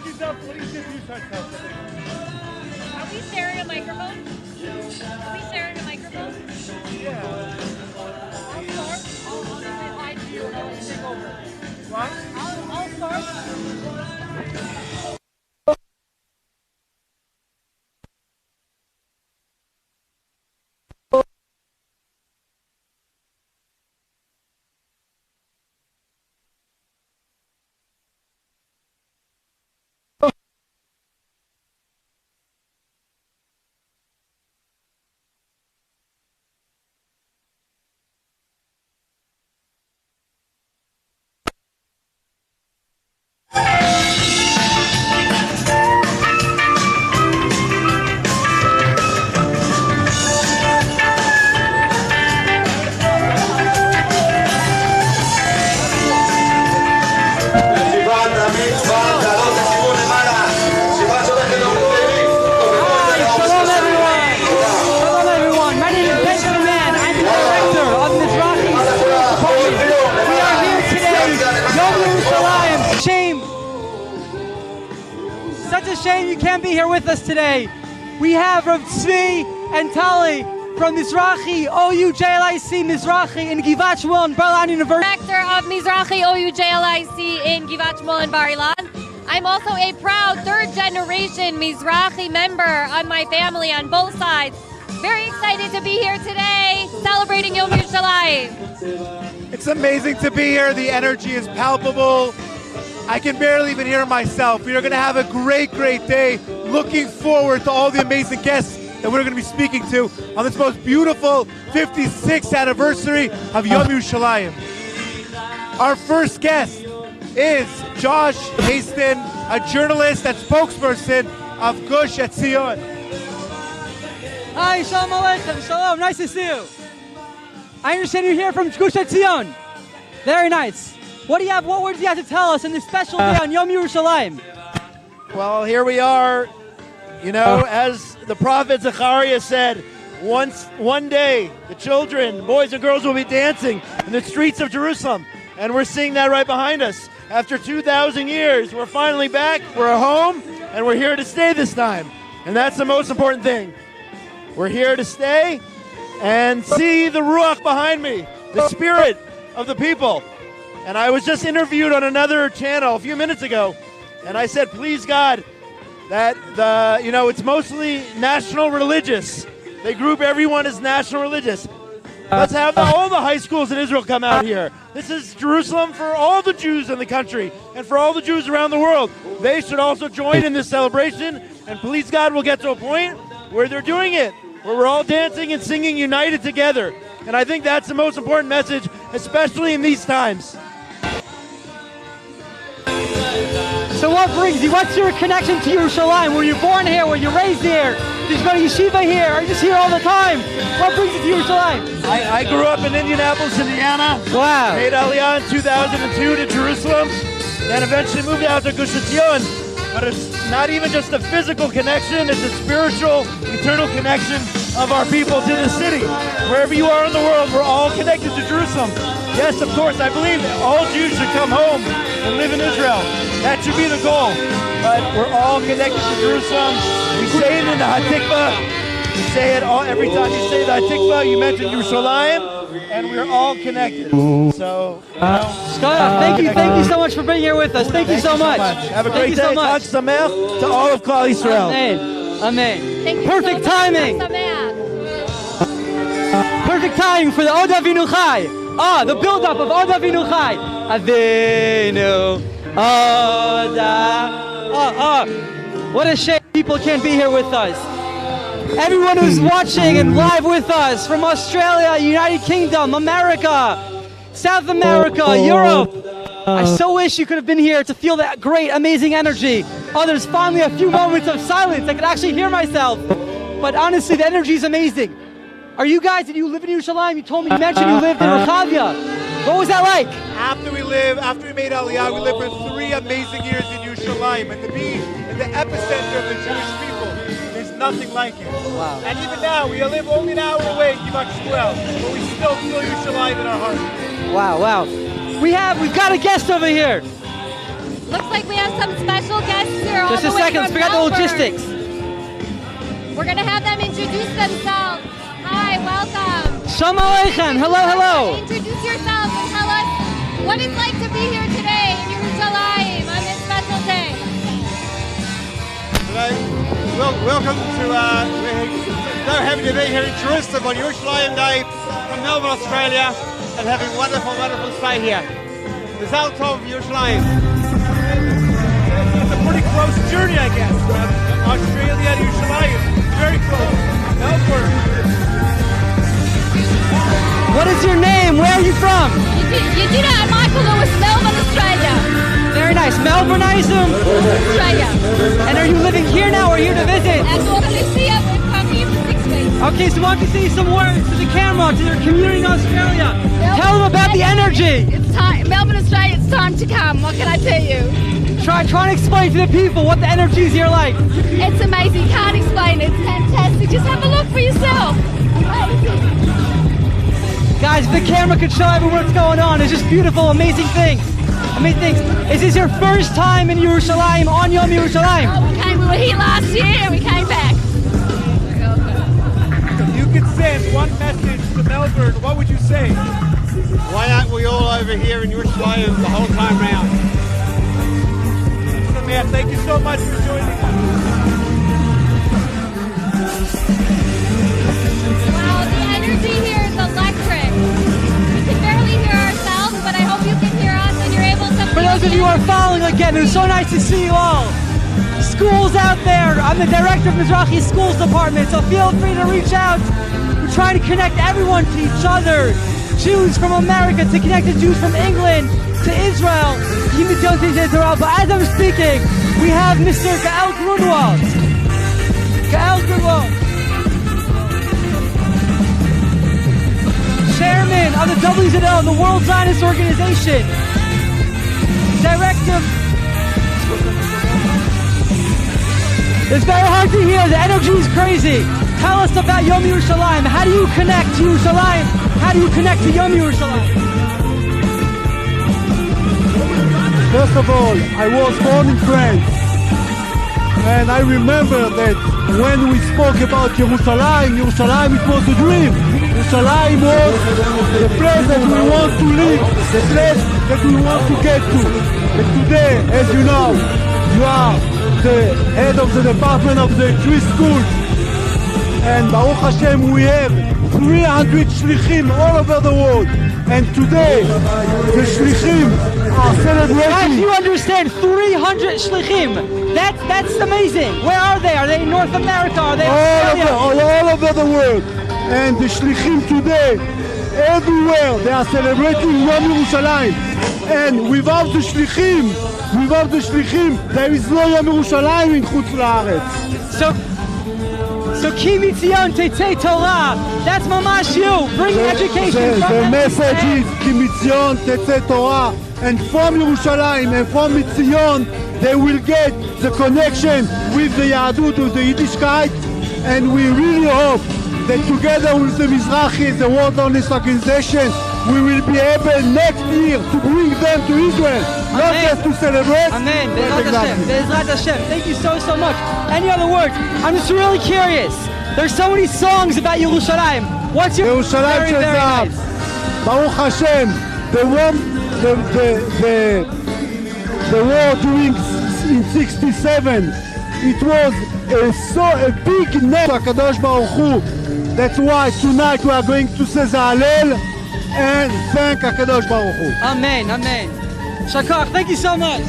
introduce yourself? What do you introduce ourselves? Are we sharing a microphone? Are we sharing a microphone? Yeah. I'll start. I'll say hi to you and I'll let you take over. What? I'll start. Shame you can't be here with us today. We have Rav Tzvi and Tali from Mizrahi OUJLIC Mizrahi in Givat Shmuel and Bar Ilan University. Director of Mizrahi OUJLIC in Givat Shmuel and Bar Ilan. I'm also a proud third-generation Mizrahi member on my family on both sides. Very excited to be here today, celebrating Yom Yerushalayim. It's amazing to be here. The energy is palpable. I can barely even hear myself. We are going to have a great, great day. Looking forward to all the amazing guests that we're going to be speaking to on this most beautiful 56th anniversary of Yom Yerushalayim. Our first guest is Josh Haston, a journalist and spokesperson of Gush Etzion. Hi, Shalom Aleichem. Shalom, nice to see you. I understand you're here from Gush Etzion. Very nice. What words do you have to tell us on this special day on Yom Yerushalayim? Well, here we are. You know, as the prophet Zechariah said, one day the children, boys and girls, will be dancing in the streets of Jerusalem. And we're seeing that right behind us. After 2,000 years, we're finally back, we're home, and we're here to stay this time. And that's the most important thing. We're here to stay and see the Ruach behind me, the spirit of the people. And I was just interviewed on another channel a few minutes ago, and I said, please God, that it's mostly national religious. They group everyone as national religious. Let's have all the high schools in Israel come out here. This is Jerusalem for all the Jews in the country and for all the Jews around the world. They should also join in this celebration, and please God, we'll get to a point where they're doing it, where we're all dancing and singing united together. And I think that's the most important message, especially in these times. So what brings you? What's your connection to Yerushalayim? Were you born here? Were you raised here? Did you go to yeshiva here? Are you just here all the time? What brings you to Yerushalayim? I grew up in Indianapolis, Indiana. Wow. Made Aliyah in 2002 to Jerusalem, then eventually moved out to Gush Etzion. But it's not even just a physical connection, it's a spiritual, eternal connection of our people to the city. Wherever you are in the world, we're all connected to Jerusalem. Yes, of course, I believe that all Jews should come home and live in Israel. That should be the goal. But we're all connected to Jerusalem. We say it in the Hatikvah. We say it every time you say the Hatikvah, you mention Yerushalayim, and we're all connected. So, thank you so much for being here with us. Thank you so much. Have a great day. Chag Sameach to all of Klal Yisrael. Amen. Perfect timing. Perfect timing for the Od Avinu Chai. The build-up of Od Avinu Chai. Avinu Oda. What a shame people can't be here with us. Everyone who's watching and live with us from Australia, United Kingdom, America, South America, Europe. I so wish you could have been here to feel that great, amazing energy. There's finally a few moments of silence. I could actually hear myself. But honestly, the energy is amazing. Did you live in Yerushalayim? You mentioned you lived in Rechavia. What was that like? After we made Aliyah, we lived for 3 amazing years in Yerushalayim. And to be in the epicenter of the Jewish people, there's nothing like it. Wow. And even now, we live only an hour away in Givat Shmuel, but we still feel Yerushalayim in our hearts. Wow. We've got a guest over here. Looks like we have some special guests here. Just a second, forget the logistics. We're going to have them introduce themselves. Hi, welcome. Shalom Aleichem. Hello, hello. Introduce yourselves and tell us what it's like to be here today in Yerushalayim on this special day. Hello. Welcome to, we're so happy to be here in Jerusalem on Yerushalayim Day from Melbourne, Australia, and having a wonderful, wonderful stay here. The Zalt of Yerushalayim. It's a pretty close journey, I guess, from Australia to Yerushalayim. Very close. Melbourne. What is your name? Where are you from? Yedida and Michael Lewis, Melbourne, Australia. Very nice. Melbourneism. Australia. And are you living here now or here to visit? Our daughter Lucia, we've come here for 6 weeks. Okay, so why don't you say some words to the camera, to your community in Australia. Tell them about the energy. It's time, Melbourne, Australia, it's time to come. What can I tell you? Try and explain to the people what the energy is here like. It's amazing. Can't explain it. It's fantastic. Just have a look for yourself. Amazing. Guys, if the camera could show everyone what's going on, it's just beautiful, amazing things. Amazing things. Is this your first time in Yerushalayim on Yom Yerushalayim? Oh, we were here last year and we came back. If you could send one message to Melbourne, what would you say? Why aren't we all over here in Yerushalayim the whole time round? Man, thank you so much for joining us. Wow, the energy here is electric. We can barely hear ourselves, but I hope you can hear us and you're able to For those of you who are following again, it was so nice to see you all. Schools out there, I'm the director of Mizrahi Schools Department, so feel free to reach out. We're trying to connect everyone to each other. Jews from America to connect to Jews from England to Israel. But as I'm speaking, we have Mr. Gael Grunwald. Gael Grunwald, chairman of the WZL, the World Zionist Organization. Director. It's very hard to hear. The energy is crazy. Tell us about Yom Yerushalayim. How do you connect to Yerushalayim? How do you connect to Yom Yerushalayim? First of all, I was born in France, and I remember that when we spoke about Yerushalayim, it was a dream. Yerushalayim was the place that we want to live, the place that we want to get to. But today, as you know, you are the head of the department of the Jewish schools, and Baruch Hashem, we have 300 shlichim all over the world. And today, the shlichim are celebrating. Guys, you understand? 300 shlichim. That's amazing. Where are they? Are they in North America? Are they all over the world? And the shlichim today, everywhere, they are celebrating Yom Yerushalayim. And without the shlichim, there is no Yom Yerushalayim in Chutz La'aretz. So Ki Mitzion Tetzei Torah, that's mamash you, bring education. The message is Ki Mitzion Tetzei Torah, and from Yerushalayim and from Mitzion, they will get the connection with the Yahadut, with the Yiddishkeit, and we really hope that together with the Mizrahi, the World Zionist Organization, we will be able next year to bring them to Israel, not just to celebrate. Amen. Be'ezrat Hashem. Thank you so much. Any other words? I'm just really curious. There's so many songs about Yerushalayim. What's your Yerushalayim very nice. Baruch Hashem, the war during in 67, it was a big name to HaKadosh Baruch Hu. That's why tonight we are going to say the Hallel and thank HaKadosh Baruch Hu. Amen. Shakach, thank you so much.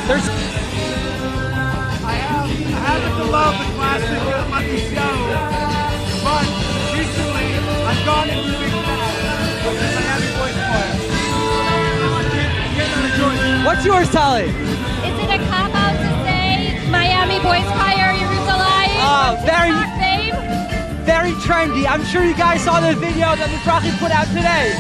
There's I happen to love the classic Matisiano, but recently I've gone into the big fan of the Miami Voice Choir. What's yours, Tali? Is it a cop-out to say Miami Boys Choir, Yerushalayim? Oh, Very very trendy. I'm sure you guys saw the video that Mizrahi put out today.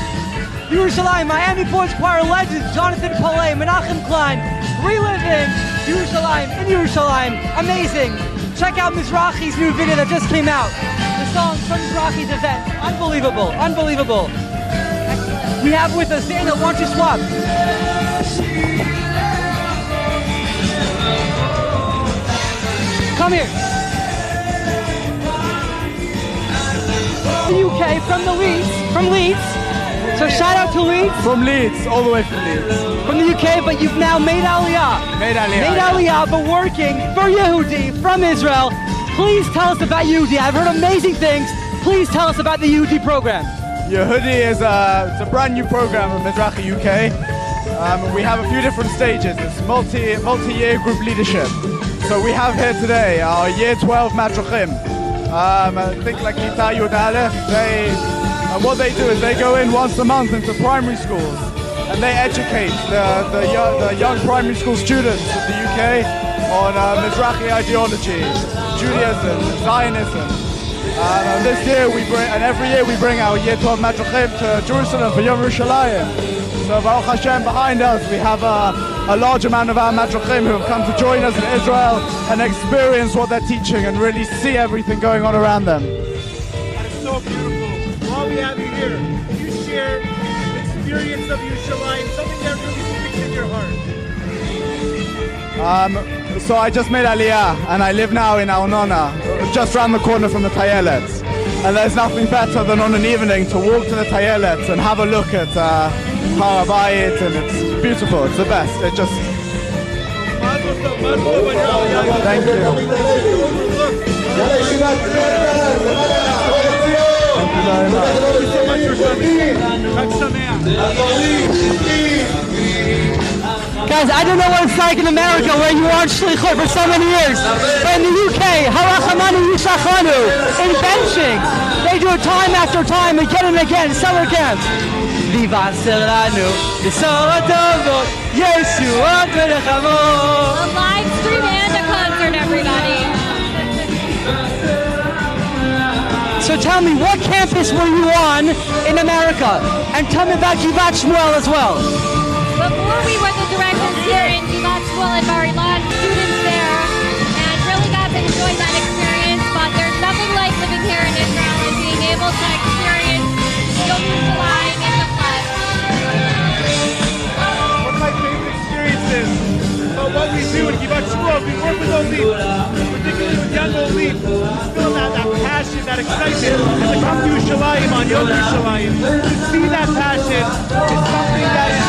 Yerushalayim, Miami Boys Choir legends, Jonathan Pillay, Menachem Klein, reliving Yerushalayim in Yerushalayim. Amazing. Check out Mizrahi's new video that just came out. The song from Mizrahi's event. Unbelievable. Excellent. We have with us Daniel. Why don't you swap? Come here. The UK from Leeds. So shout out to Leeds. From Leeds, all the way from Leeds. From the UK, but you've now made Aliyah. Made Aliyah, but working for Yehudi from Israel. Please tell us about Yehudi. I've heard amazing things. Please tell us about the Yehudi program. Yehudi is it's a brand new program in Mizrahi UK. We have a few different stages. It's multi-year group leadership. So we have here today our year 12 Madrachim. I think like Kita Yud Aleph, what they do is they go in once a month into primary schools and they educate the young primary school students of the UK on Mizrahi ideology, Judaism, Zionism. And this year every year we bring our year 12 Madrachim to Jerusalem for Yom Yerushalayim. So Baruch Hashem, behind us we have a large amount of our Madrachim who have come to join us in Israel and experience what they're teaching and really see everything going on around them. That is so beautiful. While we have you here, can you share the experience of Yerushalayim, something that really speaks in your heart? So I just made Aliyah and I live now in Arnona, just around the corner from the Tayelet. And there's nothing better than on an evening to walk to the Tayelet and have a look at Har HaBayit, and it's beautiful, it's the best. It just... Thank you. Guys, I don't know what it's like in America where you aren't shlichut for so many years. But in the UK, harachamanu yishachanu, in benching, they do it time after time, again and again, summer camps. Vivaseranu, Yisoratovot, Yeshuot v'rechamot. A live stream and a concert, everybody. So tell me, what campus were you on in America? And tell me about Givat Shmuel as well. Before we were the directors here in Givat Shmuel and Bar Ilan, students there, and really got to enjoy that experience. But there's nothing like living here in Israel and being able to experience Yom Yerushalayim in the flesh. One of my favorite experiences about what we do in Givat Shmuel, we work with Olim, particularly with young Olim, feel that passion, that excitement, and to come to Yerushalayim on Yom Yerushalayim, to see that passion is something that is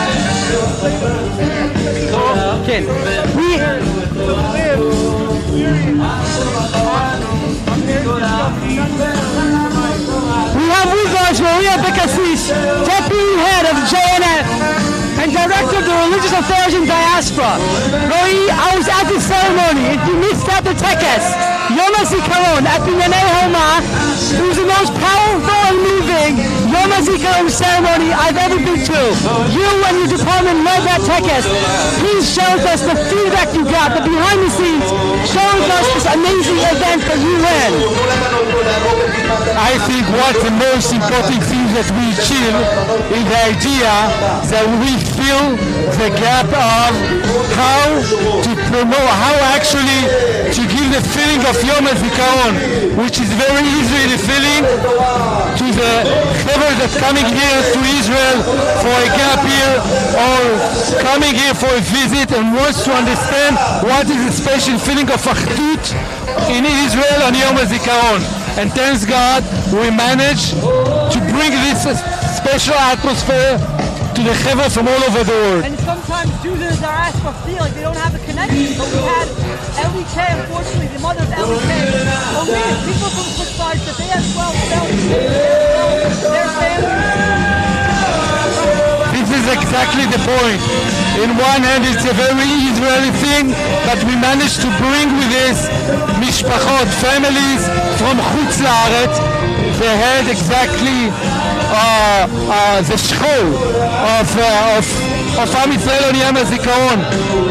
Ken, we live, to experience. We have with us Maria Bekassis, Deputy Head of JNF and Director of the Religious Affairs in Diaspora. Roy, I was at the ceremony. If you missed out the tekes, Yom HaZikaron at the Yanei Homa, it was the most powerful and moving Yom HaZikaron ceremony I've ever been to. You and your department led that tekes. Please share with us the feedback you got, the behind the scenes, showing us this amazing event that you ran. I think what the most important thing that we achieve is the idea that we fill the gap of how to promote, how actually to give the feeling of Yom HaZikaron, which is very Israeli feeling, to the people that's coming here to Israel for a gap year or coming here for a visit and wants to understand what is the special feeling of Achdut in Israel on Yom HaZikaron. And thanks God, we managed to bring this special atmosphere to the Chevra from all over the world. And sometimes Jews are asked for feel like they don't have a connection, but we had LEK, unfortunately, the mother of LEK, people from Chutzpah that they as well felt their family. This is exactly the point. In one hand, it's a very Israeli thing, but we managed to bring with this mishpachot, families from Chutz La'aretz. They had exactly the shchol of Am Yisrael on Yom HaZikaron.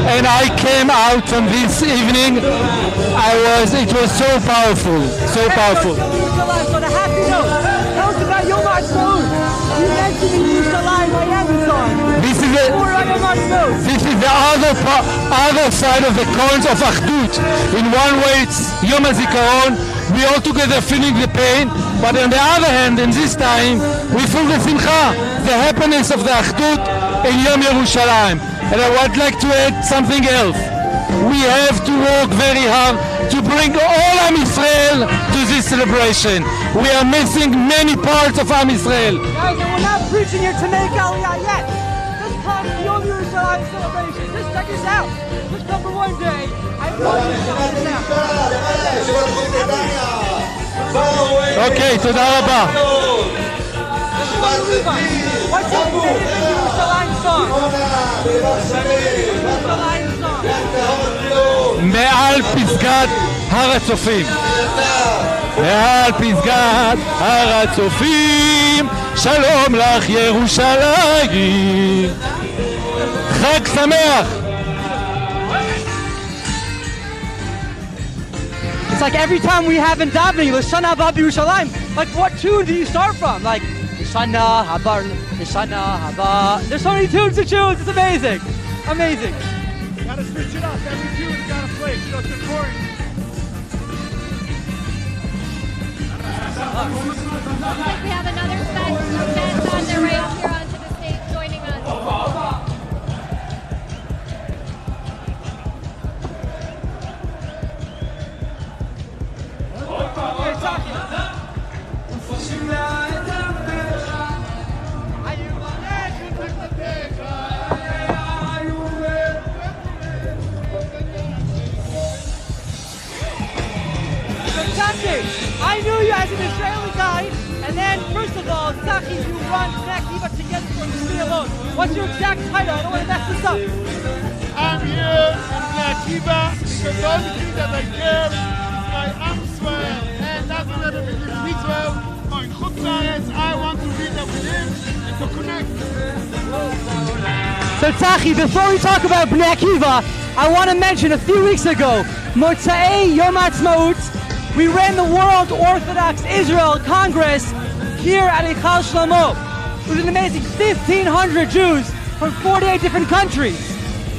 And I came out from this evening. It was so powerful, so powerful. So the happy note, tell us about Yom HaAtzmaut. You mentioned in Yerushalayim by Amazon. This is the other side of the coins of Achdut. In one way, it's Yom HaZikaron. we all together feeling the pain, but on the other hand, in this time, we feel the simcha, the happiness of the Achdut in Yom Yerushalayim. And I would like to add something else. We have to work very hard to bring all Am Israel to this celebration. We are missing many parts of Am Israel. Guys, and we're not preaching here to make Aliyah yet. Just come to Yom Yerushalayim celebration. Just check us out. Just come for one day. I want you to check this out. Okay, תודה רבה. What's your favorite Yerushalayim song? Yerushalayim song. מעל פסגת הר הצופים. מעל פסגת הר הצופים, שלום לך ירושלים. חג שמח. It's like every time we have in davening, L'shana Haba Yerushalayim, like what tune do you start from? Like, L'shana Haba, L'shana Haba. There's so many tunes to choose, it's amazing. Amazing. Gotta switch it up. Every tune's gotta play, so it's important. Looks like we have another set on their way up here onto the stage joining us. I knew you as an Israeli guy, and then first of all, Saki, you run Akiva together from me alone. What's your exact title? I don't want to mess this up. I'm here in Akiva because the only thing that I care is my Am Israel, and doesn't matter if it's in Israel or in Chutz La'aretz. I want to be there with him and to connect. So Tzachi, before we talk about Bnei Akiva, I want to mention a few weeks ago, Motzei Yom Ha'atzmaut, we ran the World Orthodox Israel Congress here at Eichal Shlomo. It was an amazing 1,500 Jews from 48 different countries.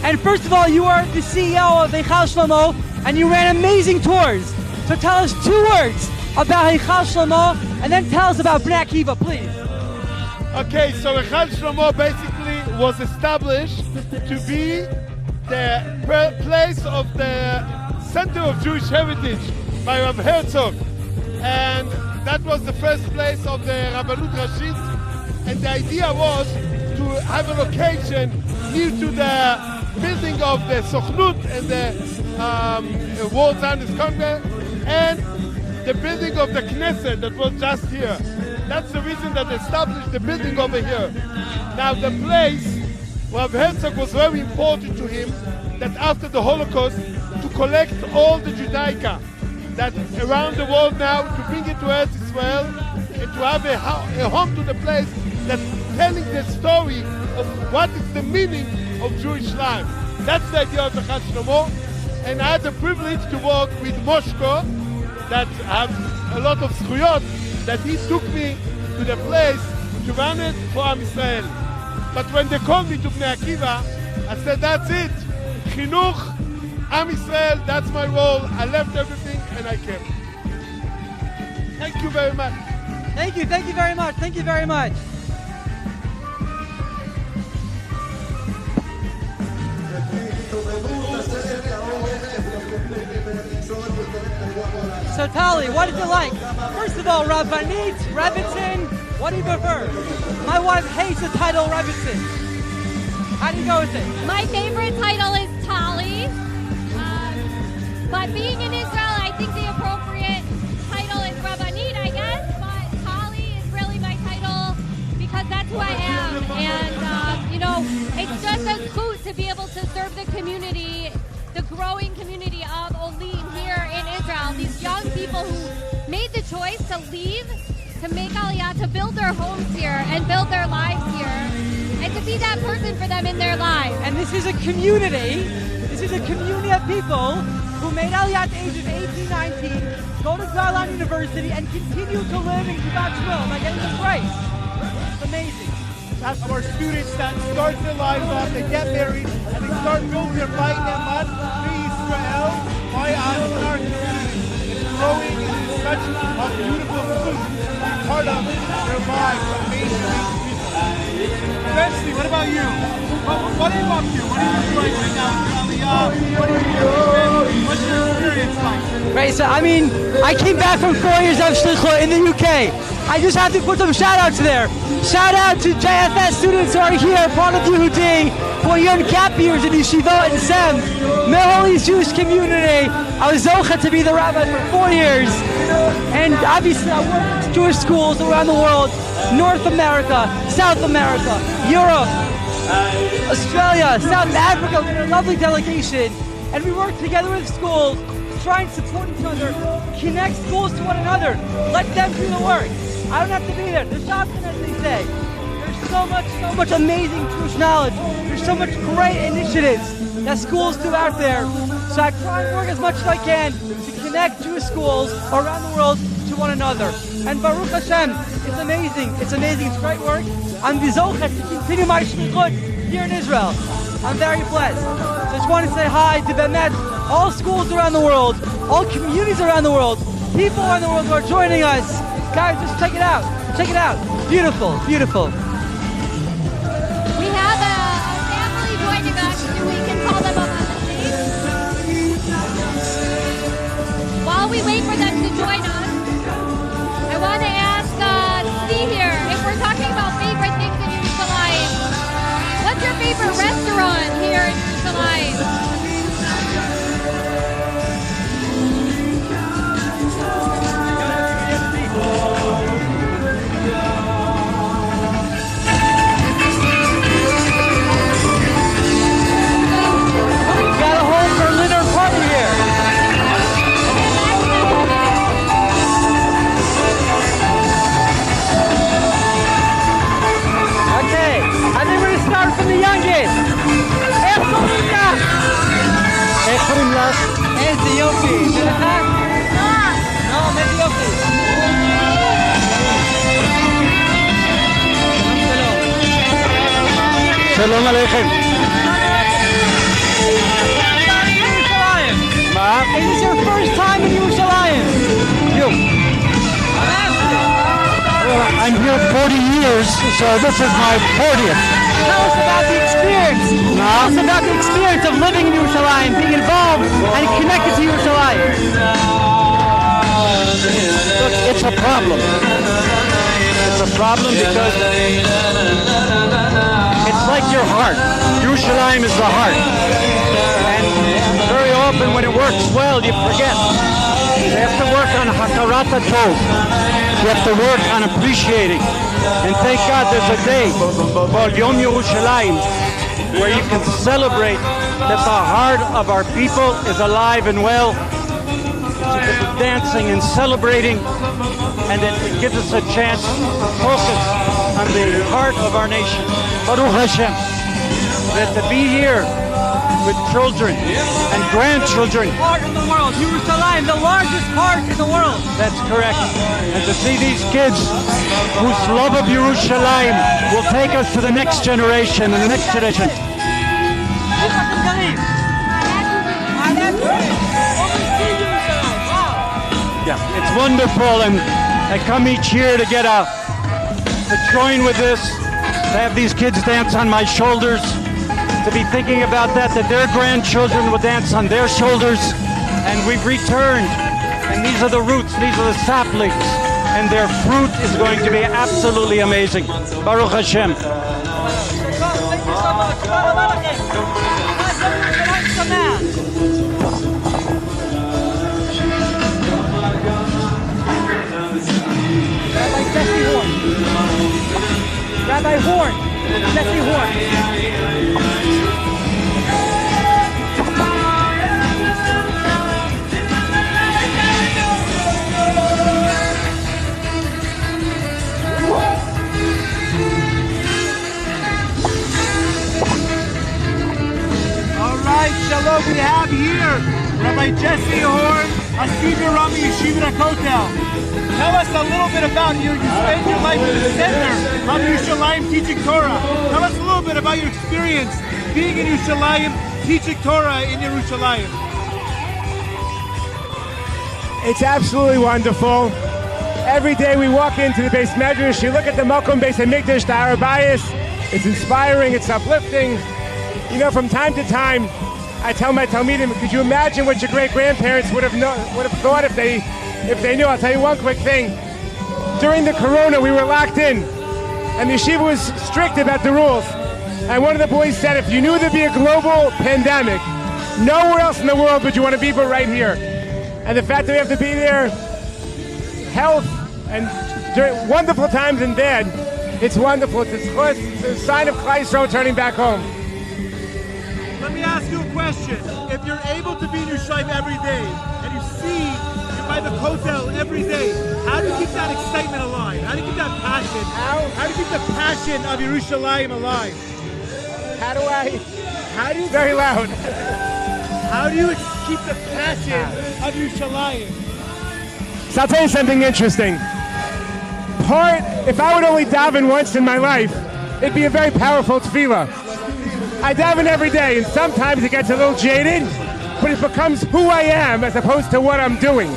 And first of all, you are the CEO of Eichal Shlomo, and you ran amazing tours. So tell us 2 words about Eichal Shlomo, and then tell us about Bnei Akiva, please. Okay, so Eichal Shlomo basically was established to be the place of the Center of Jewish Heritage by Rav Herzog, and that was the first place of the Rabbanut Rashit, and the idea was to have a location near to the building of the Sochnut and the World Zionist Congress, and the building of the Knesset that was just here. That's the reason that they established the building over here. Now the place, Rav Herzog was very important to him, that after the Holocaust, to collect all the Judaica that around the world now, to bring it to Eretz Israel, and to have a home to the place that's telling the story of what is the meaning of Jewish life. That's the idea of the Eichal Shlomo. And I had the privilege to work with Moshko, that have a lot of zchuyot, that he took me to the place to run it for Am Israel. But when they called me to Bnei Akiva, I said, that's it. Chinuch, Am Israel, that's my role. I left everything and I came. Thank you very much. Thank you very much, thank you very much. So Tali, what is it like? First of all, Rabbanit, Rebbitzin, what do you prefer? My wife hates the title Rebbitzin. How do you go with it? My favorite title is Tali. But being in Israel, I think the appropriate title is Rabbanit, I guess. But Tali is really my title because that's who I am. And, it's just a zchut to be able to serve the community, the growing community of Olim here in Israel. These young people who made the choice to leave, to make Aliyah, to build their homes here and build their lives here, and to be that person for them in their lives. And this is a community of people who made Aliyah at the age of 18, 19, go to Bar-Ilan University and continue to live in Givat Shmuel by getting the grace. It's amazing. That's our students that start their lives off, they get married, and they start building their Bayit Ne'eman, Israel, by us in our community. It's growing, it's much of beautiful food, part of their lives, amazing people. Eventually, what about you? What are you up to? What are you doing right now in Aliyah? What are you doing? What's your experience like? Right, so I mean, I came back from 4 years of shlichut in the UK. I just have to put some shout-outs there. Shout out to JFS students who are here, part of Yehudi, who are here in gap years in Yeshiva and SEM, Middle East Jewish community. I was zocha to be the rabbi for 4 years. And obviously I work in Jewish schools around the world, North America, South America, Europe, Australia, South Africa. We're a lovely delegation. And we work together with schools, try and support each other, connect schools to one another, let them do the work. I don't have to be there. There's something, as they say. There's so much amazing Jewish knowledge. There's so much great initiatives that schools do out there. So I try and work as much as I can to connect Jewish schools around the world to one another. And Baruch Hashem, it's amazing. It's amazing. It's great work. I'm zochet to continue my shlichut here in Israel. I'm very blessed. So I just want to say hi to Bemet, all schools around the world, all communities around the world, people around the world who are joining us. Guys, just check it out. Check it out. Beautiful, beautiful. We have a family joining us. We can call them up on the stage. While we wait for them to join us, I want to ask Steve here, if we're talking about favorite things in Yerushalayim, what's your favorite restaurant here in Yerushalayim? From the youngest. איך קוראים לך? איזה יופי. זה לך? לא, איזה יופי. שלום עליכם. מה? Is this your first time in Yerushalayim? You. I'm here 40 years, so this is my 40th. Tell us about the experience. Tell us about the experience of living in Yerushalayim, being involved and connected to Yerushalayim. Look, it's a problem. It's a problem because it's like your heart. Yerushalayim is the heart. And very often when it works well, you forget. You have to work on hakarat tov. You have to work on appreciating. And thank God there's a day called Yom Yerushalayim where you can celebrate that the heart of our people is alive and well. It's dancing and celebrating, and it gives us a chance to focus on the heart of our nation. Baruch Hashem, that to be here with children and grandchildren. Heart in the world, Yerushalayim, the largest heart in the world. That's correct. And to see these kids whose love of Yerushalayim will take us to the next generation and the next generation. Yeah, it's wonderful, and I come each year to get to join with this, to have these kids dance on my shoulders, to be thinking about that their grandchildren will dance on their shoulders, and we've returned, and these are the roots, these are the saplings, and their fruit is going to be absolutely amazing. Baruch Hashem. Thank you so much. Rabbi Jesse Horn. Rabbi Horn. Jesse Horn. All right, shalom, we have here Rabbi Jesse Horn, Asiva Rami Yeshiva Kotel. Tell us a little bit about you. You spent your life in the center of Yerushalayim teaching Torah. Tell us a little bit about your experience being in Yerushalayim, teaching Torah in Yerushalayim. It's absolutely wonderful. Every day we walk into the Beis Medrash, you look at the Makom Beis HaMikdash, the Har Bayis, it's inspiring, it's uplifting. You know, from time to time, I tell my Talmidim, could you imagine what your great-grandparents would have thought if they knew? I'll tell you one quick thing. During the Corona, we were locked in, and the yeshiva was strict about the rules. And one of the boys said, if you knew there'd be a global pandemic, nowhere else in the world would you want to be but right here. And the fact that we have to be there, health, and during wonderful times and bad, it's wonderful. It's a sign of Klal Yisrael turning back home. Let me ask you a question. If you're able to be in Yerushalayim every day, and you see you're by the Kotel every day, how do you keep that excitement alive? How do you keep that passion? How do you keep the passion of Yerushalayim alive? Very loud. How do you keep the passion of Yerushalayim? So I'll tell you something interesting. If I would only daven once in my life, it'd be a very powerful tefillah. I daven every day, and sometimes it gets a little jaded, but it becomes who I am as opposed to what I'm doing.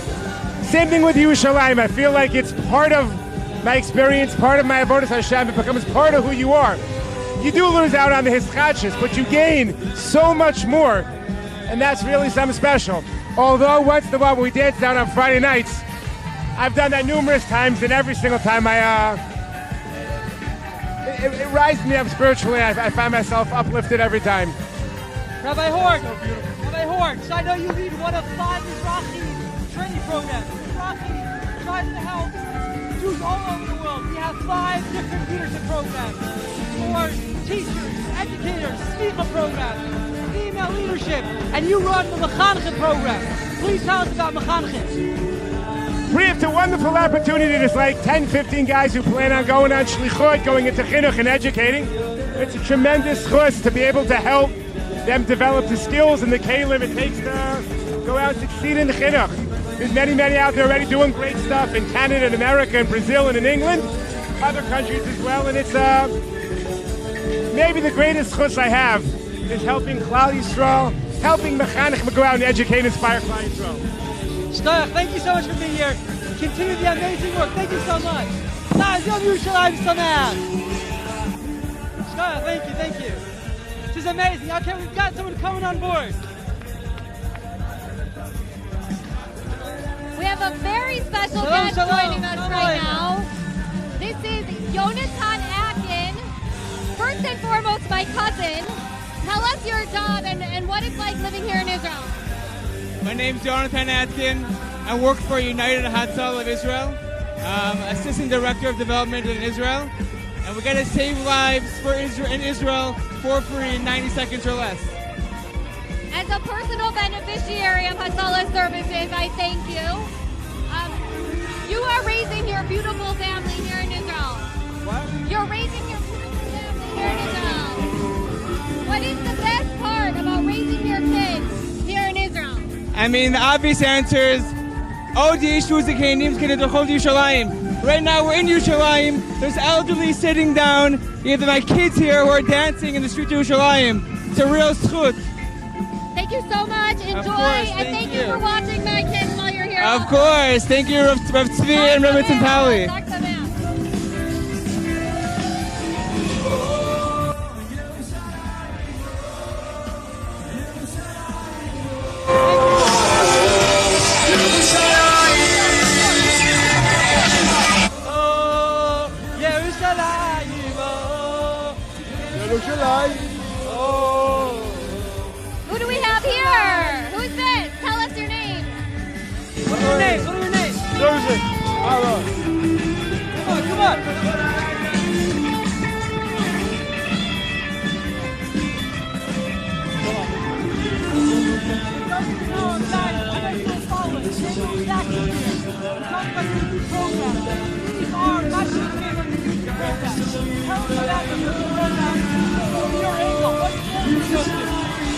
Same thing with Yerushalayim. I feel like it's part of my experience, part of my avodas Hashem. It becomes part of who you are. You do lose out on the hischadshus, but you gain so much more, and that's really something special. Although once in a while when we dance down on Friday nights, I've done that numerous times, and every single time it rises me up spiritually. I find myself uplifted every time. Rabbi Hort, so I know you lead one of 5 Mizrahi training programs. Mizrahi tries to help Jews all over the world. We have 5 different leadership programs for teachers, educators, smicha programs, female leadership, and you run the Mechanchim program. Please tell us about Mechanchim. We have a wonderful opportunity. There's like 10, 15 guys who plan on going on shlichut, going into chinuch and educating. It's a tremendous chus to be able to help them develop the skills and the kelim it takes to go out and succeed in the chinuch. There's many out there already doing great stuff in Canada and America and Brazil and in England, other countries as well. And it's maybe the greatest chus I have is helping Klal Yisrael, helping Mechanech go out and educate and inspire Klal Yisrael. Shkoyach, thank you so much for being here. Continue the amazing work. Thank you so much. Yom Yerushalayim Sameach. Shkoyach, thank you. This is amazing. Okay, we've got someone coming on board. We have a very special guest joining us right now. This is Yonatan Atkin. First and foremost, my cousin. Tell us your job and what it's like living here in Israel. My name's Jonathan Atkin. I work for United Hatzal of Israel, Assistant Director of Development in Israel, and we're going to save lives in Israel for free in 90 seconds or less. As a personal beneficiary of Hatzalah services, I thank you. You are raising your beautiful family here in Israel. What? You're raising your beautiful family here in Israel. What is the best part about raising your kids here in Israel? I mean, the obvious answer is, right now we're in Yerushalayim. There's elderly sitting down. You have my kids here who are dancing in the street of Yerushalayim. It's a real schut. Thank you so much. Enjoy. Course, and thank you for watching my kids while you're here. Of course. Thank you, Rav Tzvi and Rav Tali. Who do we have here? Who's this? Tell us your name. What are your names? Joseph. Come on.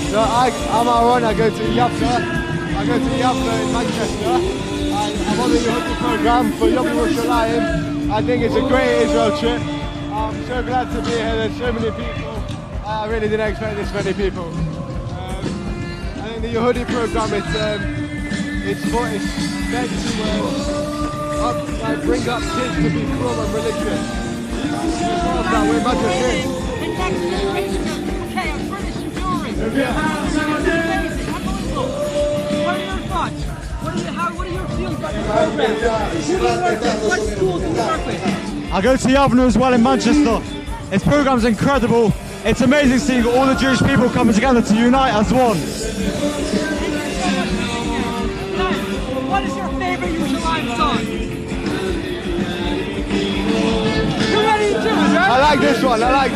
So I'm Aaron, I go to Yavza. I go to Yavza in Manchester. And I'm on the Yehudi program for Yom Yerushalayim. I think it's a great Israel trip. I'm so glad to be here. There's so many people. I really didn't expect this many people. I think the Yehudi program, it's meant to bring up kids to be pure and religious. We're madrashim. The next generation of UK and British Jewry. It's amazing, unbelievable. What are your thoughts? What are your feelings about this program? Who do you work with? What schools do you work with? I go to the Avenue as well in Manchester. Its program's incredible. It's amazing seeing all the Jewish people coming together to unite as one. What is your favorite Yerushalayim song? You're ready to choose, right? I like this one. Yerushalayim,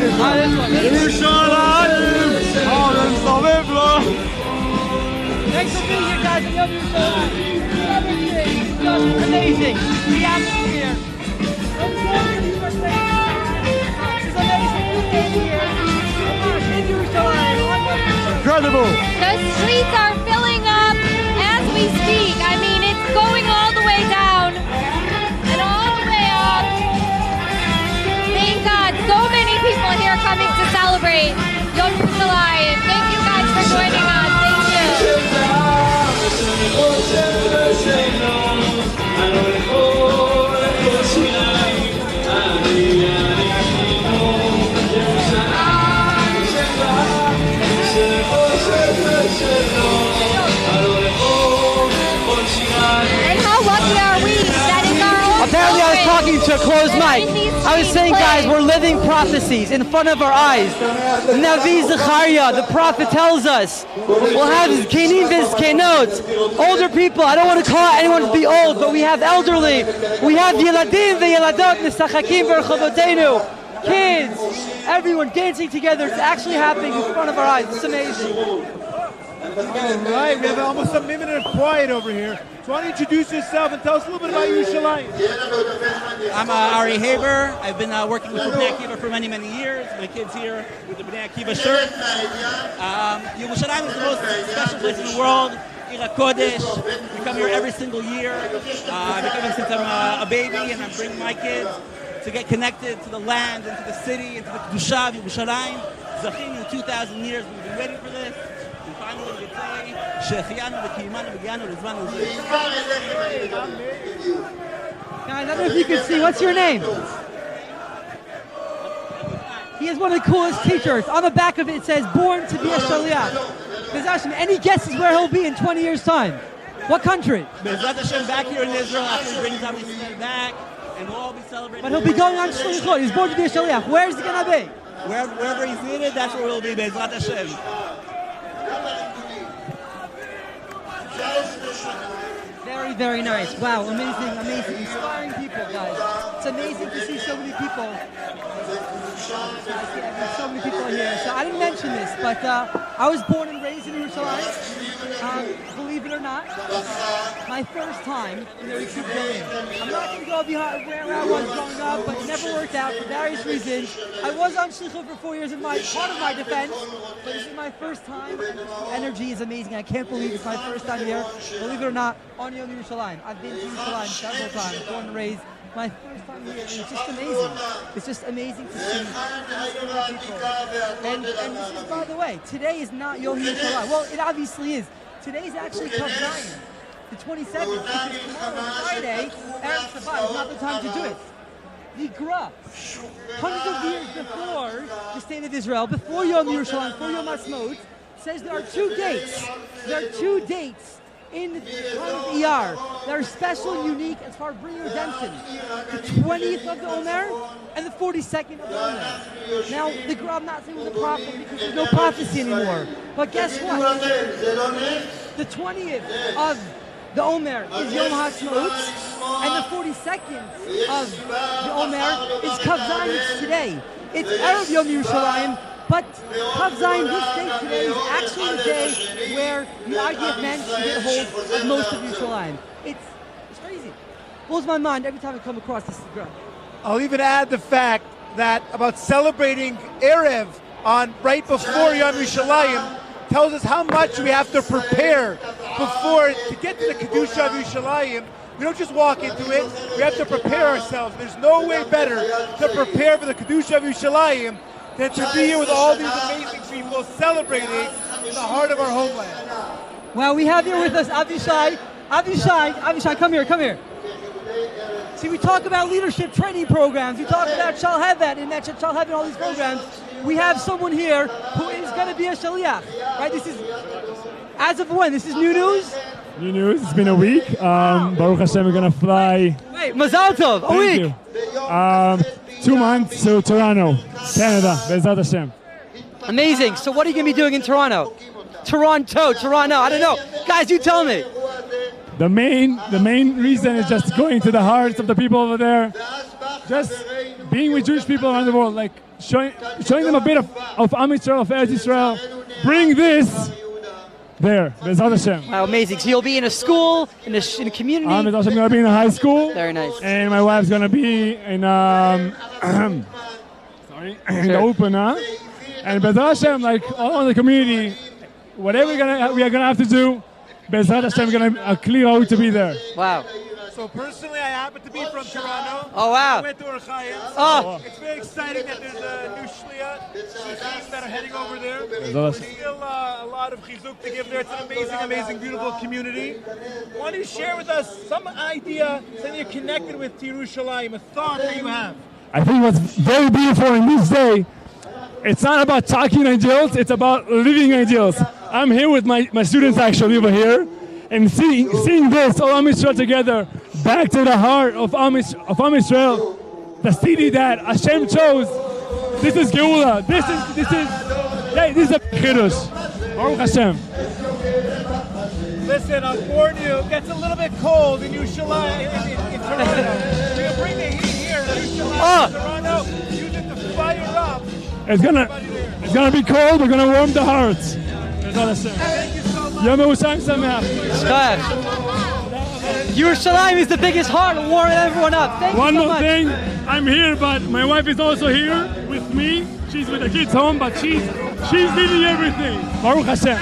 Thanks for being here, guys. I love Yerushalayim. Everything is just amazing. The atmosphere. It's amazing. You came here. In Yerushalayim. incredible. The streets are filling up as we speak. I mean, it's going all the way down and all the way up. Thank God, so many people here coming to celebrate Yom Yerushalayim. Thank you guys for joining us. And how lucky are we that it's our own Apparently I was talking to a closed mic. I was saying, guys, we're living prophecies in front of our eyes. Navi Zechariah, the prophet, tells us we'll have Kenim Vizkenot, older people. I don't want to call anyone to be old, but we have elderly. We have Yeladim Ve'yeladot Misachakim V'Rechavotenu. Kids, everyone dancing together. It's actually happening in front of our eyes. It's amazing. All right, we have almost a minute of quiet over here. So why don't you introduce yourself and tell us a little bit about Yerushalayim? I'm Ari Haber. I've been working with the Bnei Akiva for many, many years. My kid's here with the Bnei Akiva shirt. Yerushalayim is the most special place in the world. Ir HaKodesh. We come here every single year. I've been coming since I'm a baby, and I'm bringing my kids to get connected to the land and to the city and to the Kedusha of Yerushalayim. Zachinu, 2,000 years. We've been waiting for this. And finally, we can say, Shechianu v'kiyimanu v'giyanu l'zman hazeh. Guys, I don't know if you can see. What's your name? He is one of the coolest t-shirts. On the back of it says, born to be a Shaliach. Any guesses where he'll be in 20 years' time? What country? Bezrat Hashem back here in Israel after he brings Am Yisrael back, and we'll all be celebrating. But he'll be going on Shlichut. He's born to be a Shaliach. Where is he going to be? Wherever he's needed, that's where we'll be, Bezrat Hashem. Very, very nice. Wow, amazing, amazing. Inspiring people, guys. It's amazing to see so many people. So many people here. So I didn't mention this, but I was born and raised in Yerushalayim. Believe it or not, my first time in the Rishut Galim. I'm not going to go behind where I was growing up, but it never worked out for various reasons. I was on Shlichut for 4 years in part of my defense, but this is my first time, and the energy is amazing. I can't believe it's my first time here. Believe it or not, on Yom Yerushalayim. I've been to Yerushalayim several times, born and raised. My first time here, and it's just amazing. It's just amazing to see people. And this is, by the way, today is not Yom Yerushalayim. Well, it obviously is. Today is actually Kav Zion, the 27th, because tomorrow, Friday, Erev Shabbat, is not the time to do it. The Gra, hundreds of years before the state of Israel, before Yom Yerushalayim, before Yom Ha'atzmaut, says there are two dates. There are two dates in the time of Iyar that are special and unique as far as bringing redemption. The 20th of the Omer and the 42nd of the Omer. Now, the Gra, I'm not saying was a prophet because there's no prophecy anymore. But guess what? The 20th of the Omer is Yom HaAtzmaut, and the 42nd of the Omer is Kav Zion. It's today. It's Erev Yom Yerushalayim. But Kav Zion, this day today, is actually the day where the IDF managed to get hold of most of Yerushalayim. It's crazy. Blows my mind every time I come across this ground. I'll even add the fact that about celebrating Erev on right before Yom Yerushalayim tells us how much we have to prepare before to get to the Kedusha of Yerushalayim. We don't just walk into it, we have to prepare ourselves. There's no way better to prepare for the Kedusha of Yerushalayim than to be here with all these amazing people celebrating in the heart of our homeland. Well, we have here with us Avishai Avishai, come here. See, we talk about leadership training programs. We talk about Shalhevet and that Shalhevet and all these programs. We have someone here who is going to be a shaliach, right? This is, as of when? This is new news? New news. It's been a week. Baruch Hashem, we're going to fly. Wait, Mazal Tov, a week. Thank you. 2 months to Toronto, Canada. Be'ezrat Hashem. Amazing. So what are you going to be doing in Toronto? Toronto, I don't know. Guys, you tell me. The main reason is just going to the hearts of the people over there, just being with Jewish people around the world, like showing them a bit of Am Yisrael, of Eretz Yisrael. Bring this there. Be'ezrat Hashem. Wow, amazing. So you'll be in a school, in a community. I'm going to be in a high school. Very nice. And my wife's going to be in in the open, And Be'ezrat Hashem, like all in the community, whatever we are gonna have to do, Be'ezrat Hashem, we're gonna clear out to be there. Wow. So personally, I happen to be from Toronto. Oh wow. I went to Orchayim. Oh. It's very exciting that there's a new shliach that are heading over there. There's still a lot of chizuk to give there. It's an amazing, beautiful community. Why don't you share with us some idea, something you're connected with to Yerushalayim, a thought that you have? I think what's very beautiful in this day, it's not about talking ideals, it's about living ideals. I'm here with my students actually over here, and seeing this, all Am Yisrael together, back to the heart of Am Yisrael, the city that Hashem chose. This is Geula. This is a Kiddush. Baruch Hashem. Listen, I'll warn you, it gets a little bit cold in Yerushalayim, in Toronto. We're going to bring the heat here in Yerushalayim, Toronto. Use it to fire up. It's gonna be cold. We're gonna warm the hearts. Thank you so much. Yom Yerushalayim Sameach. Yerushalayim is the biggest heart, warming everyone up. Thank you so much. One more thing, I'm here, but my wife is also here with me. She's with the kids home, but she's leading everything. Baruch Hashem.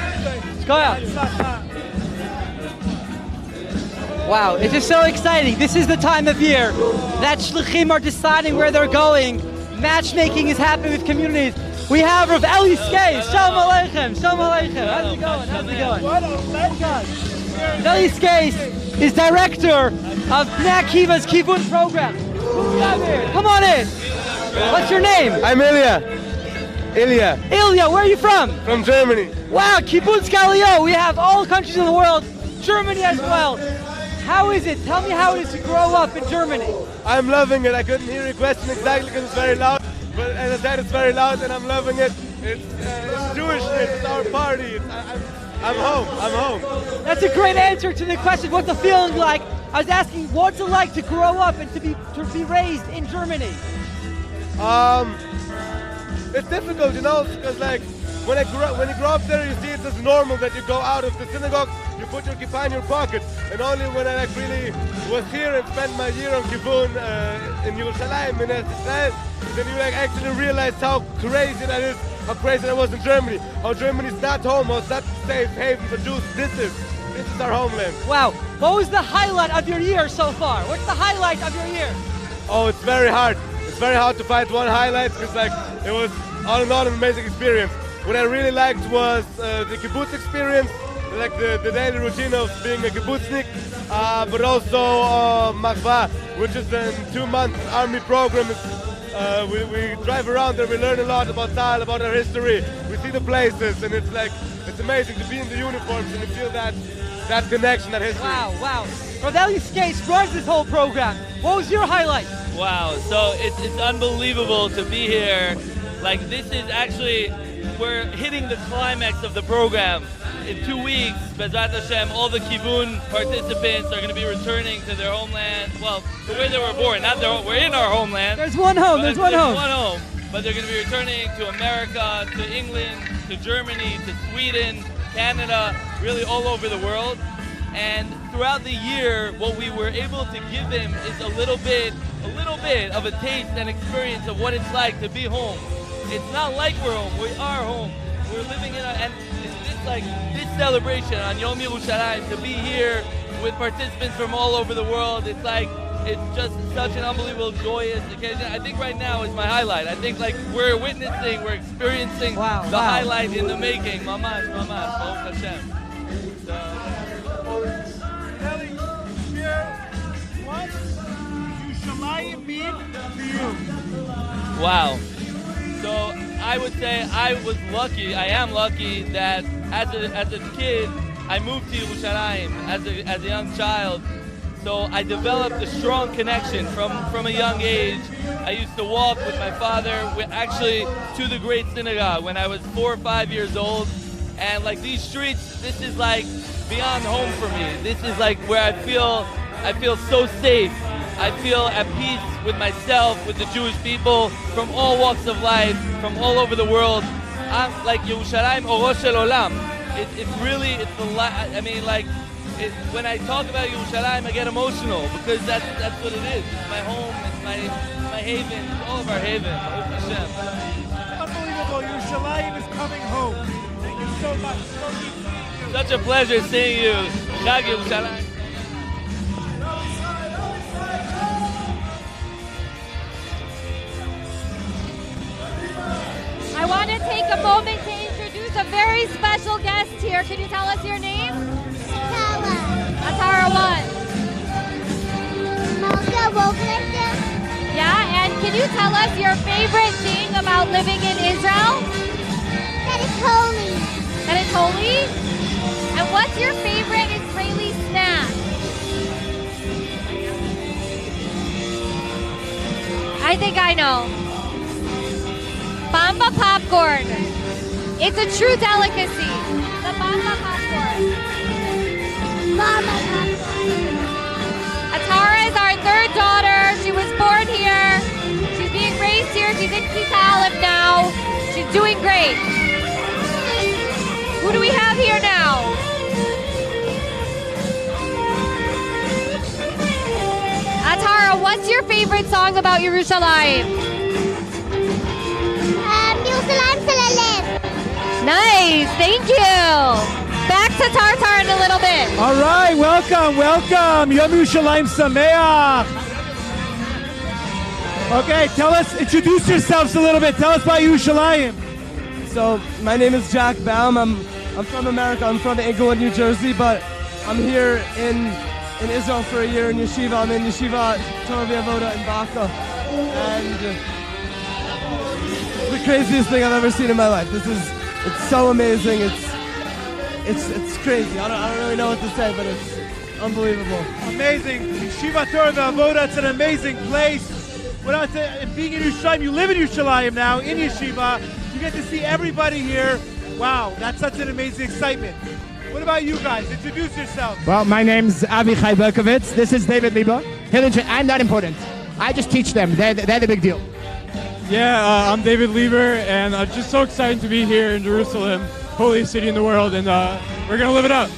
Wow, it is so exciting. This is the time of year that shlichim are deciding where they're going. Matchmaking is happening with communities. We have Rav Eli Skase. Shalom Aleichem. Shalom Aleichem. How's it going? What a legend. Eli Skase is director of Bnei Akiva's Kivun program. Come on in. What's your name? I'm Ilya. Ilya, where are you from? From Germany. Wow, Kibbutz Galileo. We have all countries in the world, Germany as well. How is it? Tell me how it is to grow up in Germany. I'm loving it. I couldn't hear your question exactly because it's very loud. But as I said, it's very loud and I'm loving it. It's Jewish. It's our party. I'm home. That's a great answer to the question. What's the feeling like? I was asking, what's it like to grow up and to be raised in Germany? It's difficult, because like when you grow up there, you see it's just normal that you go out of the synagogue, you put your kippah in your pocket, and only when I really was here and spent my year on Kivun in Yerushalayim in Eretz Yisrael, then you actually realize how crazy that is, how crazy that was in Germany, how Germany is not home, how it's not safe haven for Jews. This is our homeland. Wow, what was the highlight of your year so far? What's the highlight of your year? Oh, it's very hard. It's very hard to find one highlight because it was all in all an amazing experience. What I really liked was the kibbutz experience, like the daily routine of being a kibbutznik, but also Machva, which is a 2-month army program. We drive around there, we learn a lot about Tzahal, about our history, we see the places, and it's amazing to be in the uniforms and to feel that connection, that history. Wow. Rav Eli Skase runs this whole program. What was your highlight? Wow, so it's unbelievable to be here. Like, this is actually, we're hitting the climax of the program. In 2 weeks, Bezrat Hashem, all the Kivun participants are going to be returning to their homeland. Well, the way they were born, we're in our homeland. There's one home, there's one home. But they're going to be returning to America, to England, to Germany, to Sweden, Canada, really all over the world. And throughout the year, what we were able to give them is a little bit of a taste and experience of what it's like to be home. It's not like we're home, we are home. We're living in and this celebration on Yom Yerushalayim, to be here with participants from all over the world, it's just such an unbelievable, joyous occasion. I think right now is my highlight. I think we're witnessing, we're experiencing the highlight in the making. Mamash, Baruch Hashem. Yerushalayim mean to you? Wow. So I would say I was lucky. I am lucky that as a kid I moved to Yerushalayim as a young child. So I developed a strong connection from a young age. I used to walk with my father actually to the great synagogue when I was 4 or 5 years old. And like these streets, this is like beyond home for me. This is like where I feel so safe. I feel at peace with myself, with the Jewish people from all walks of life, from all over the world. I'm like Yerushalayim Oro Shel Olam. When I talk about Yerushalayim, I get emotional because that's what it is. It's my home, it's my haven, it's all of our haven. Baruch Hashem. Unbelievable. Yerushalayim is coming home. Thank you so much. So good seeing you. Such a pleasure seeing you. Chag Yerushalayim. I want to take a moment to introduce a very special guest here. Can you tell us your name? Atara what? Yeah, and can you tell us your favorite thing about living in Israel? That it's holy. That it's holy? And what's your favorite Israeli snack? I think I know. Bamba popcorn. It's a true delicacy. The Bamba popcorn. Atara is our third daughter. She was born here. She's being raised here. She's in Kita Aleph now. She's doing great. Who do we have here now? Atara, what's your favorite song about Yerushalayim? Yerushalayim Salalem. Nice, thank you. Back to Tartar in a little bit. All right, welcome. Yom Yerushalayim Sameach. Okay, introduce yourselves a little bit. Tell us about Yerushalayim. So, my name is Jack Baum. I'm from America. I'm from Englewood, New Jersey, but I'm here in Israel for a year in yeshiva. I'm in yeshiva Torah Avoda in Baka, and it's the craziest thing I've ever seen in my life. It's so amazing. It's crazy. I don't really know what to say, but it's unbelievable. Amazing. Yeshiva Torah Avoda, it's an amazing place. What I say, and being in Yerushalayim, you live in Yerushalayim now, in Yeshiva. You get to see everybody here. Wow, that's such an amazing excitement. What about you guys? Introduce yourselves. Well, my name's Avichai Berkovitz. This is David Lieber. I'm not important. I just teach them. They're the big deal. Yeah, I'm David Lieber, and I'm just so excited to be here in Jerusalem, holiest city in the world, and we're going to live it up.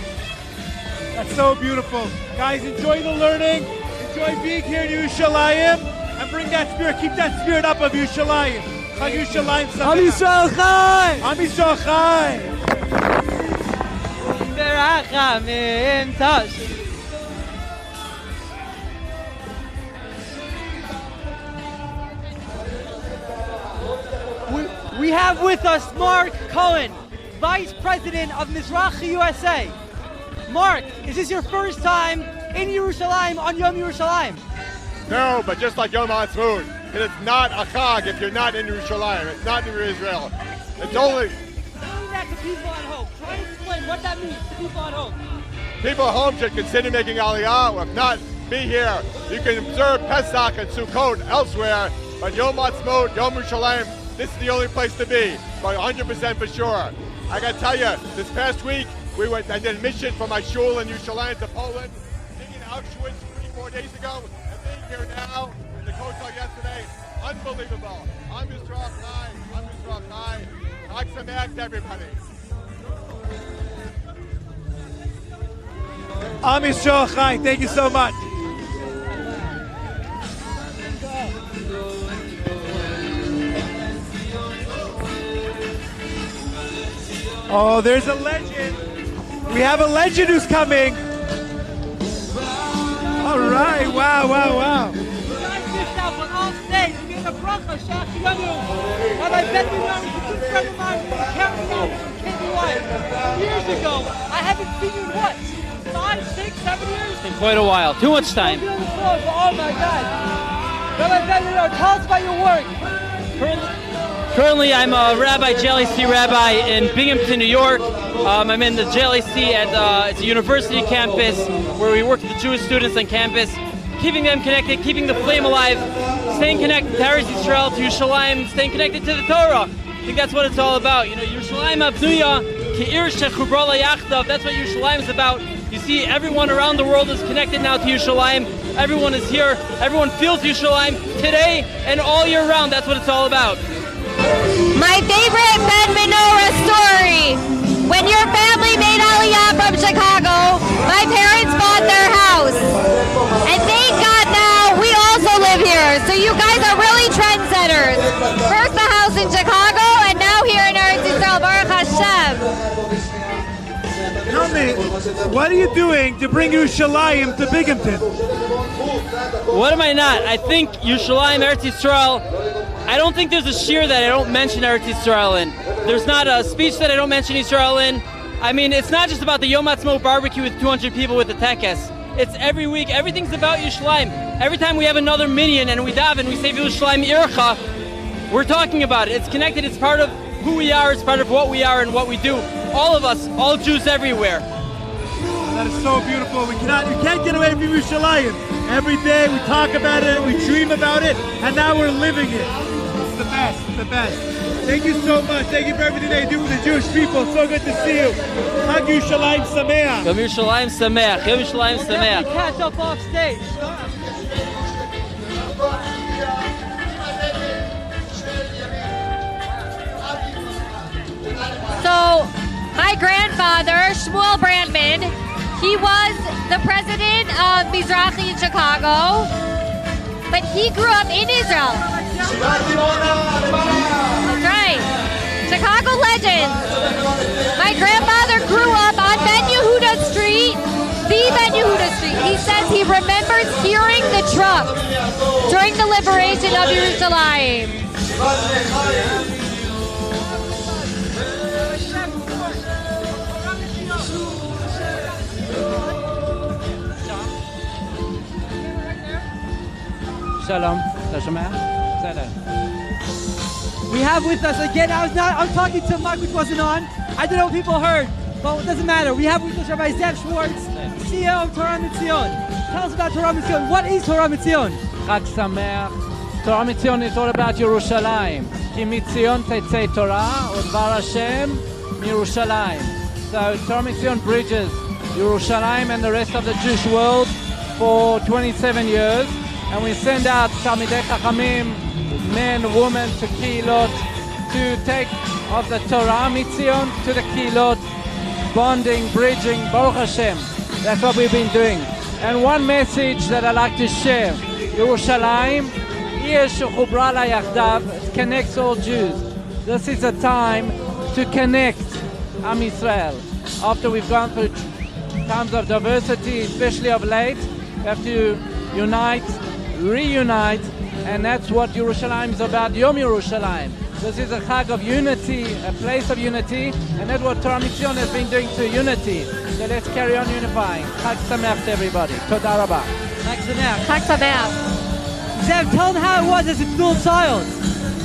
That's so beautiful. Guys, enjoy the learning. Enjoy being here in Yerushalayim, and bring that spirit, keep that spirit up of Yerushalayim. Chag Yerushalayim Sameach. Am Yisrael Chai! Am Yisrael Chai! Berachamim Tash. We have with us Mark Cohen, Vice President of Mizrachi USA. Mark, is this your first time in Yerushalayim on Yom Yerushalayim? No, but just like Yom Ha'atzmaut, it is not a chag if you're not in Yerushalayim. It's not in Israel. It's only... Explain that to people at home. Try to explain what that means to people at home. People at home should consider making Aliyah, or if not, be here. You can observe Pesach and Sukkot elsewhere, but Yom Ha'atzmaut, Yom Yerushalayim, this is the only place to be, but 100% for sure. I gotta tell you, this past week, I did a mission from my shul in Yerushalayim to Poland, being in Auschwitz 3-4 days ago, and being here now, in the hotel yesterday, unbelievable. I'm Yisrael Chai, Chag Sameach to everybody. Am Yisrael Chai, thank you so much. Oh, there's a legend. We have a legend who's coming. All right, wow. You guys missed out, but on stage, we get a bracha, Shach Yanu. Rabbi Bethany Young is a good friend of mine, carrying out from KBY. Years ago, I haven't seen you in what? 5, 6, 7 years? It's been quite a while. Too much time. Oh my God. Rabbi Ben-Menorah, tell us about your work. Currently, I'm a rabbi, JLAC rabbi in Binghamton, New York. I'm in the JLAC at it's a university campus where we work with the Jewish students on campus, keeping them connected, keeping the flame alive, staying connected to Eretz Yisrael, to Yerushalayim, staying connected to the Torah. I think that's what it's all about. You know, Yerushalayim Abnuya, Ke'ir Shechubra Yachdav. That's what Yerushalayim is about. You see, everyone around the world is connected now to Yerushalayim. Everyone is here. Everyone feels Yerushalayim today and all year round. That's what it's all about. My favorite Ben-Menorah story. When your family made Aliyah from Chicago, my parents bought their house. And thank God now we also live here. So you guys are really trendsetters. First the house in Chicago and now here in Eretz Yisrael. Baruch Hashem. Tell me, what are you doing to bring Yerushalayim to Binghamton? What am I not? I think Yerushalayim, Eretz Yisrael. I don't think there's a shir that I don't mention Eretz Yisrael in. There's not a speech that I don't mention Yisrael in. I mean, it's not just about the Yom Ha'atzmaut barbecue with 200 people with the tekes. It's every week. Everything's about Yerushalayim. Every time we have another minyan and we daven, we say Yerushalayim Ircha, we're talking about it. It's connected. It's part of who we are. It's part of what we are and what we do. All of us, all Jews everywhere. That is so beautiful. We can't get away from Yerushalayim. Every day we talk about it, we dream about it, and now we're living it. It's the best, the best. Thank you so much. Thank you for everything that you do with the Jewish people. So good to see you. Chag Yerushalayim Sameach. Yom Yerushalayim Sameach. Yom Yerushalayim Sameach. Catch up off stage. So, my grandfather, Shmuel Brandman, he was the president of Mizrahi in Chicago, but he grew up in Israel. That's right. Chicago legends. My grandfather grew up on Ben Yehuda Street, the Ben Yehuda Street. He says he remembers hearing the trucks during the liberation of Yerushalayim. Shalom. בסדר. We have with us again. I was talking to Mark, which wasn't on. I don't know what people heard, but it doesn't matter. We have with us Rabbi Zev Schwartz, CEO of Torah Mitzion. Tell us about Torah Mitzion. What is Torah Mitzion? Chag Sameach. Torah Mitzion is all about Yerushalayim. Ki Mitzion tetzei Torah, udvar Hashem Yerushalayim. So Torah Mitzion bridges Yerushalayim and the rest of the Jewish world for 27 years. And we send out Talmidei Chachamim, men, women, to Kehilot to take of the Torah Mitzion to the Kehilot, bonding, bridging, Baruch Hashem. That's what we've been doing. And one message that I'd like to share, Yerushalayim, Ir Shechubra Yachdav, it connects all Jews. This is a time to connect Am Yisrael. After we've gone through times of diversity, especially of late, we have to unite, reunite, and that's what Yerushalayim is about, Yom Yerushalayim. This is a chag of unity, a place of unity, and that's what Torah Mitzion has been doing to unity. So let's carry on unifying. Chag Sameach to everybody. Toda Rabah. Chag Sameach. Chag Sameach. Zev, tell them how it was as a little child.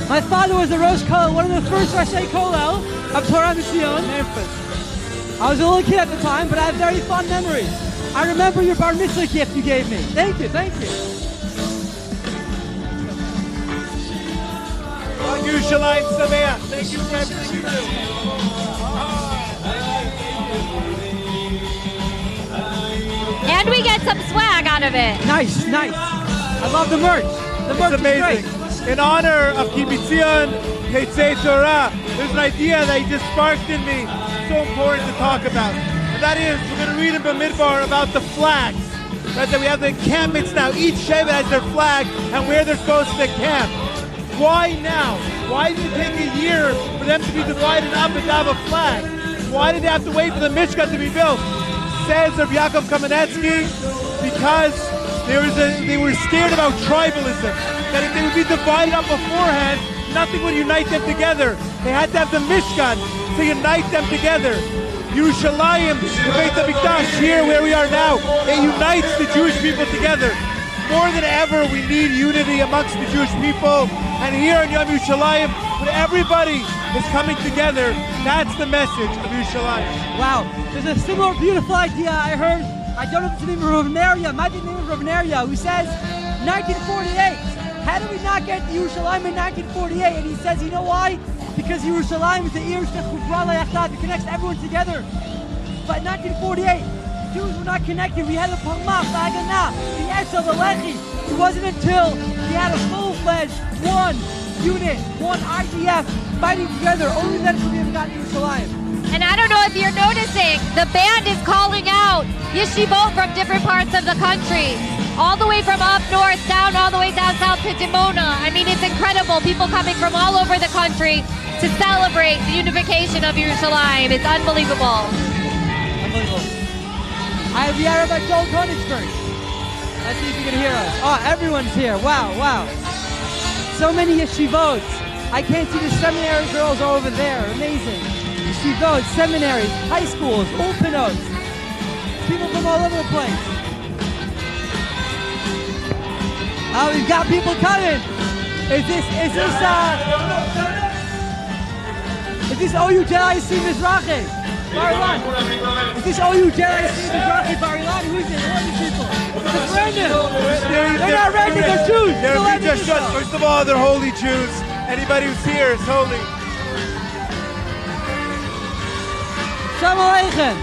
My father was a Rosh Kollel, one of the first Roshei Kollel of Torah Mitzion. Memphis. I was a little kid at the time, but I have very fond memories. I remember your bar mitzvah gift you gave me. Thank you, thank you. Yerushalayim Sameach. Thank you for everything you do. And we get some swag out of it. Nice, nice. I love the merch. The merch It's amazing. is great. In honor of Ki Mitzion Tetzei Torah, there's an idea that he just sparked in me, so important to talk about. And that is, we're going to read in Bamidbar about the flags. Right, that we have the encampments now. Each Shevet has their flag and where they're supposed to camp. Why now? Why did it take a year for them to be divided up and have a flag? Why did they have to wait for the Mishkan to be built? Says Rabbi Yaakov Kamenetsky, because they were scared about tribalism. That if they would be divided up beforehand, nothing would unite them together. They had to have the Mishkan to unite them together. Yerushalayim, the Beit HaMikdash, here where we are now, it unites the Jewish people together. More than ever, we need unity amongst the Jewish people. And here in Yom Yerushalayim, when everybody is coming together, that's the message of Yerushalayim. Wow, there's a similar beautiful idea I heard. I don't know if it's the name of Ravnaria, might be the name of Ravnaria, who says 1948. How did we not get Yerushalayim in 1948? And he says, you know why? Because Yerushalayim is the it connects everyone together. But in 1948, Jews were not connected. We had the Palmach, the Haganah, the Esel, the Lechi. It wasn't until we had a full-fledged one unit, one IDF fighting together. Only then could we have gotten Yerushalayim. And I don't know if you're noticing, the band is calling out yeshivot from different parts of the country. All the way from up north, down all the way down south to Dimona. I mean, it's incredible. People coming from all over the country to celebrate the unification of Yerushalayim. It's unbelievable. Unbelievable. We are about Joel Konigsberg. Let's see if you can hear us. Oh, everyone's here. Wow, wow. So many yeshivot. I can't see the seminary girls are over there. Amazing. Yeshivot, seminaries, high schools, ulpanot. People from all over the place. Oh, we've got people coming. Is this OU JIC Mizrahi? Bar-Ilan. Is this OU JIC Mizrahi Bar-Ilan? Who is it? Who are these people? It's random. They're not random, they're Jews. First of all, they're holy Jews. Anybody who's here is holy. Shalom Aleichem.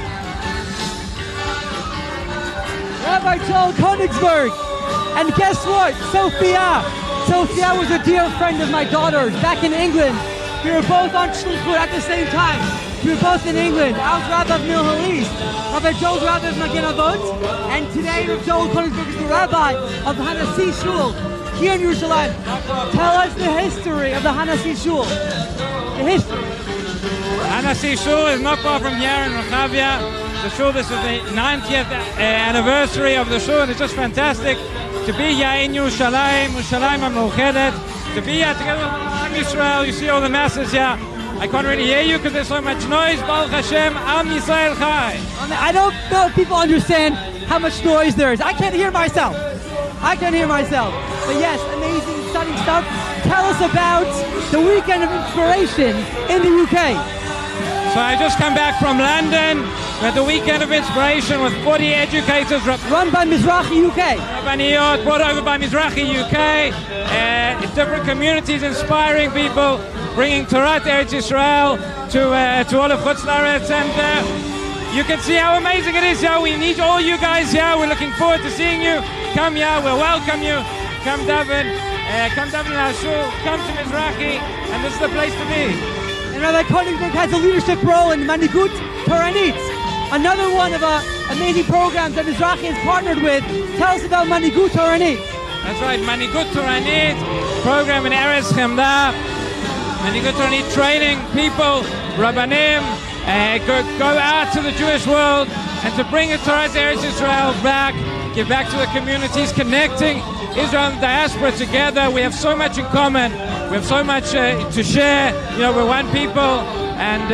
Rabbi Joel Konigsberg. And guess what? Sophia was a dear friend of my daughter's back in England. We were both on Shlichut at the same time. We were both in England. I was Rabbi of Mil Halis. Rabbi Joel's Rabbi of Magen Avot. And today Rabbi Joel Konigsberg is the Rabbi of the Hanassi Shul here in Yerushalayim. Tell us the history of the Hanassi Shul. The history. Hanassi Shul is not far from here in Rechavia. The Shul, this is the 90th anniversary of the Shul, and it's just fantastic to be here in Yerushalayim, Yerushalayim HaMauchedet, to be here together with Am Yisrael. You see all the masses here. I can't really hear you because there's so much noise. Baruch Hashem, Am Yisrael Chai. I don't know if people understand how much noise there is. I can't hear myself. But yes, amazing, stunning stuff. Tell us about the weekend of inspiration in the UK. So I just come back from London. We had the weekend of inspiration with 40 educators. Run by Mizrahi UK. Rabbaniyot, brought over by Mizrahi UK. Different communities inspiring people, bringing Torah to Eretz Yisrael, to all of Chutz La'aretz. And you can see how amazing it is here. We need all you guys here. We're looking forward to seeing you. Come here, we'll welcome you. Come daven in our shul, come to Mizrahi, and this is the place to be. And Rabbi Konigsberg has a leadership role in Manigut Toranit, another one of amazing programs that Mizrahi has partnered with. Tell us about Manigut Toranit. That's right, Manigut Toranit, program in Eretz Chemda. Manigut Toranit training people, Rabbanim, go out to the Jewish world and to bring the Torah to Eretz Yisrael back, give back to the communities, connecting Israel and diaspora together. We have so much in common. We have so much to share. You know, we're one people, and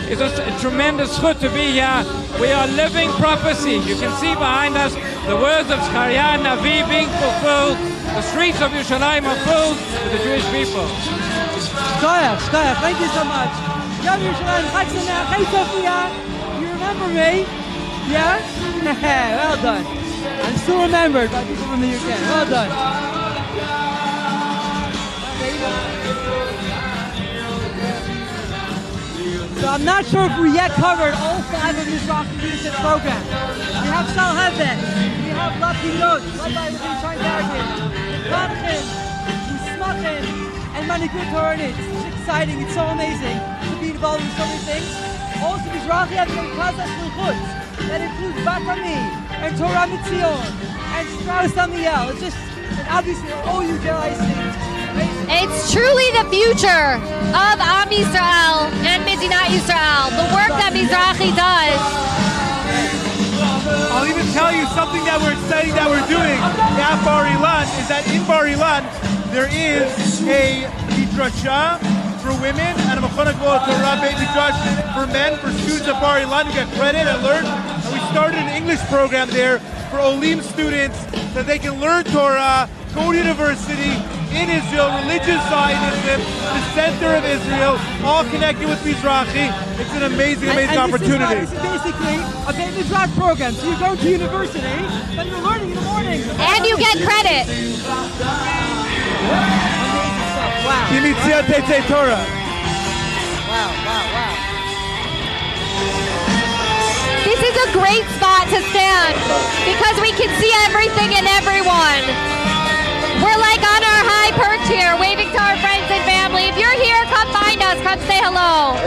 it's just a tremendous chut to be here. We are living prophecy. You can see behind us the words of Zechariah Navi being fulfilled. The streets of Yerushalayim are filled with the Jewish people. Shkoyach, thank you so much. Yom Yerushalayim, Chag Sameach. Hey, Sophia, you remember me? Yeah? Well done. I'm still remembered by people from the UK. Well done. So I'm not sure if we yet covered all 5 of Mizrahi leadership programs. We have Shalhevet, we have Lapidot, led by Rabbi Shai Dargin, Mekadchin, Musmachin, and Manigut Toranit. It's exciting, it's so amazing to be involved in so many things. Also, Mizrahi has Merkaz HaShlichut that includes Batami, and Torah Mitzion, and Strauss Amiel. It's just, and obviously, OU JIC. It's truly the future of Am Yisrael and Medinat Yisrael, the work that Mizrahi does. I'll even tell you something that we're exciting that we're doing at Bar-Ilan is that in Bar-Ilan there is a midrasha for women and a Mechonah Torah Beit Midrash for men, for students at Bar Ilan who get credit and learn. And we started an English program there for Olim students so they can learn Torah, go to university in Israel, religious Zionism, the center of Israel, all connected with Mizrahi. It's an amazing, amazing opportunity. This is basically a Beit Mizrach program. So you go to university, but you're learning in the morning. And you get credit. Wow. Torah. Wow. This is a great spot to stand because we can see everything and everyone. We're like on our high perch here, waving to our friends and family. If you're here, come find us, come say hello.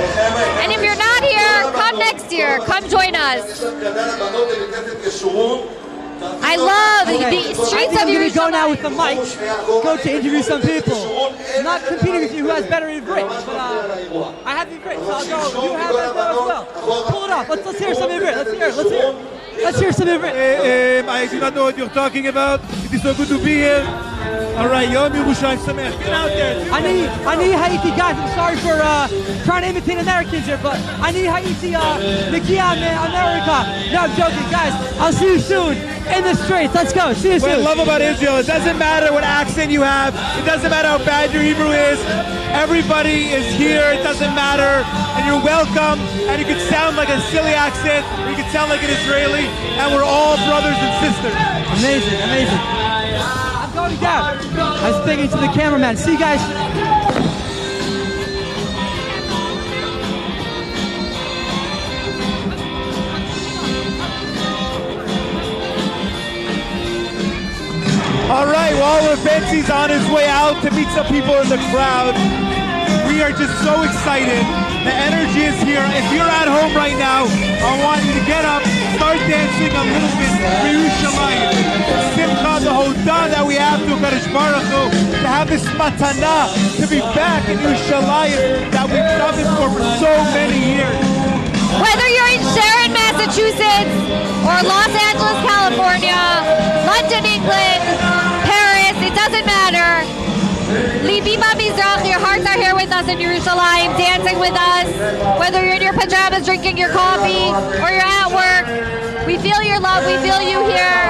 And if you're not here, come next year, come join us. I love the streets of I'm going to go Yerushalayim. now with the mic, go to interview some people. I'm not competing with you who has better Ivrit, but I have Ivrit, so I'll go. You have it as well. Pull it off. Let's hear some Ivrit. Let's hear some Ivrit. I do not know what you're talking about. It is so good to be here. All right, Yom Yerushalayim Sameach. Get out there. Ani Haiti, guys. I'm sorry for trying to imitate Americans here, but Ani Haiti, Nikia America. No, I'm joking, guys. I'll see you soon in the streets. Let's go. See you soon. What I love about Israel, it doesn't matter what accent you have. It doesn't matter how bad your Hebrew is. Everybody is here. It doesn't matter. And you're welcome. And you can sound like a silly accent, or you can sound like an Israeli. And we're all brothers and sisters. Amazing. I'm going down. I was speaking to the cameraman. See you guys. All right, while Benzi's on his way out to meet some people in the crowd, we are just so excited. The energy is here. If you're at home right now, I want you to get up, start dancing a little bit for Yerushalayim. Simcha, the Hodah that we have to Kadosh Baruch Hu, to have this matana, to be back in Yerushalayim that we've done this for so many years. Whether you're in Sharon, Massachusetts, or Los Angeles, California, London, England, Paris, it doesn't matter. Libima Mizrach, your hearts are here with us in Yerushalayim, dancing with us. Whether you're in your pajamas, drinking your coffee, or you're at work, we feel your love, we feel you here.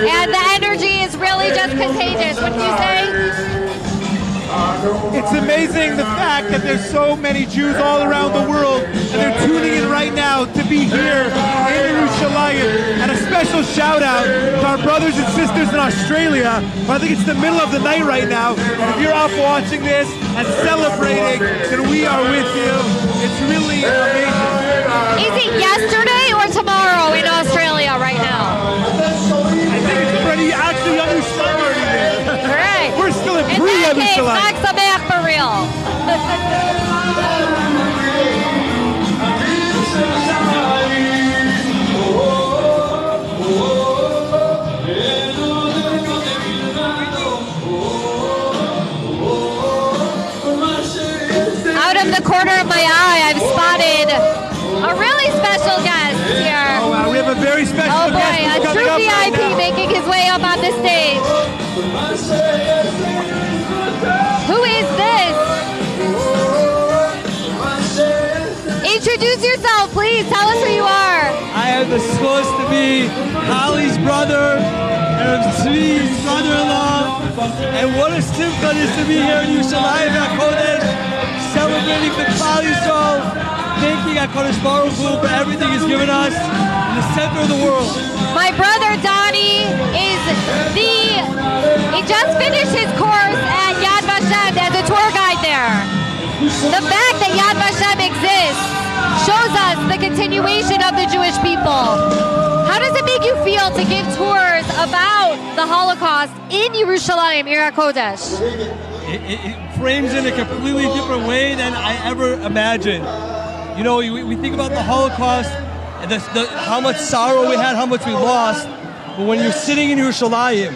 And the energy is really just contagious, wouldn't you say? It's amazing the fact that there's so many Jews all around the world and they're tuning in right now to be here in Yerushalayim. And a special shout out to our brothers and sisters in Australia. I think it's the middle of the night right now. And if you're up watching this and celebrating, then we are with you. It's really amazing. Is it yesterday or tomorrow in Australia right now? I think it's already actually Yom Yerushalayim already there. All right. We're still in In pre-Yom that case, Yerushalayim. Chag Sameach for real. Out of the corner of my eye, I've spotted a really special guest here. Oh wow, we have a very special Oh boy, guest a who's true coming up right VIP now. making his way up on the stage. Who is this? Introduce yourself, please. Tell us who you are. I am supposed to be Holly's brother and Tzvi's brother-in-law. And what a simcha it is to be here in Yerushalayim HaKodesh, celebrating the Klal Yisrael, thanking HaKadosh Baruch Hu for everything He's given us in the center of the world. My brother Donnie he just finished his course at Yad Vashem as a tour guide there. The fact that Yad Vashem exists shows us the continuation of the Jewish people. How does it make you feel to give tours about the Holocaust in Yerushalayim, Ir HaKodesh? It frames in a completely different way than I ever imagined. You know, we think about the Holocaust and how much sorrow we had, how much we lost. But when you're sitting in Yerushalayim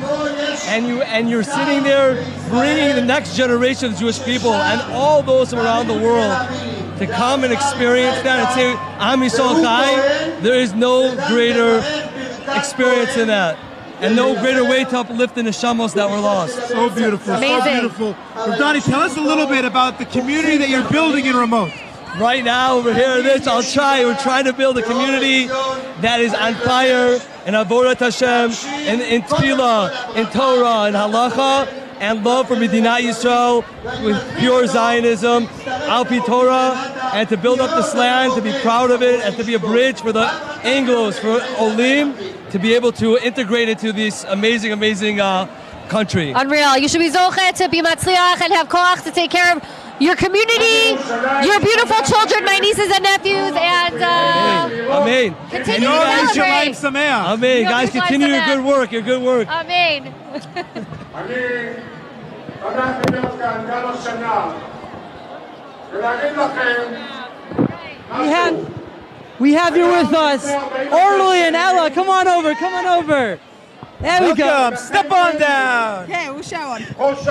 and you're sitting there bringing the next generation of Jewish people and all those from around the world to come and experience that and say, Am Yisrael Chai, there is no greater experience than that. And no greater way to uplift the neshamos that were lost. So beautiful, Amazing. so beautiful. Donnie, tell us a little bit about the community that you're building in Ramon. right now over here in this, I'll try. We're trying to build a community that is on fire in Avodat Hashem, in Tefillah, in Torah, in Halacha, and love for Medinat Yisrael with pure Zionism, Al Pi Torah, and to build up this land, to be proud of it, and to be a bridge for the Anglos, for Olim, to be able to integrate into this amazing, amazing country. Unreal. You should be zoche to be matzliach and have koach to take care of your community, your beautiful children, my nieces and nephews, and Amen. continue to celebrate. Amen. Guys, continue your good work. Your good work. Amen. We have you with us. Orly and Ella, come on over, come on over. There we go. Welcome. Step on down. Yeah, we'll show on.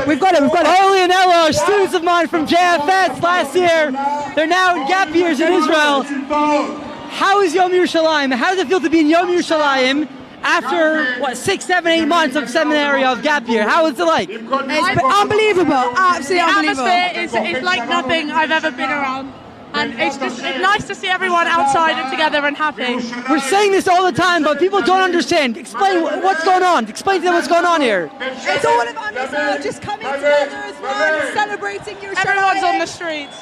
We've got it. Orly and Ella are students of mine from JFS last year. They're now in gap years in Israel. How is Yom Yerushalayim? How does it feel to be in Yom Yerushalayim after, 6, 7, 8 months of seminary of gap year? How is it like? It's unbelievable. Absolutely unbelievable. The atmosphere is like nothing I've ever been around. And it's nice to see everyone outside and together and happy. We're saying this all the time, but people don't understand. Explain what's going on. Explain to them what's going on here. It's all about Israel just coming together as one, celebrating your Everyone's on the streets.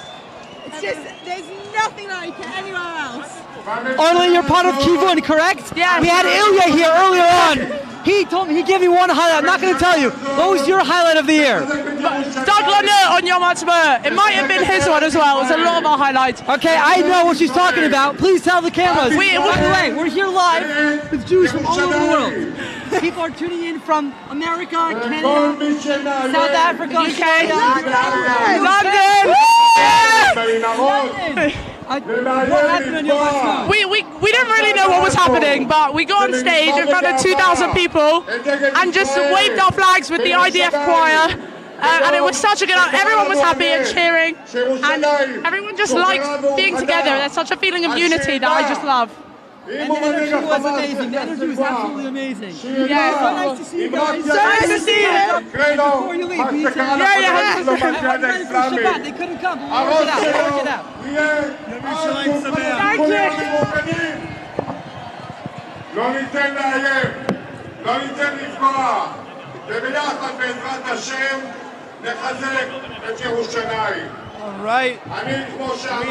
It's just, there's nothing like it anywhere else. Only you're part of Kivun, correct? Yeah. We had Ilya here earlier on. He told me, he gave me one highlight. I'm not going to tell you. What was your highlight of the year? Doug London on Yom Ha'atzmaut. It might have been his one as well. It was a lot of our highlights. Okay, I know what she's talking about. Please tell the cameras. By the way, we're here live with Jews from all over the world. People are tuning in from America, Canada, South Africa, UK, London. What happened on Yom Ha'atzmaut? We didn't really know what was happening, but we got on stage in front of 2,000 people and just waved our flags with the IDF choir. And it was such a good, everyone was happy and cheering, and everyone just likes being together. There's such a feeling of unity that I just love. And the energy was amazing. The energy was absolutely amazing. Yeah, so nice to see you guys. So nice to see you. Before you leave, we need to Shabbat. They couldn't come, but we'll work it out. We'll work it out. לא ניתן לאיים, לא ניתן לפגוע, וביחד בעזרת השם נחזק את ירושלים. All right, we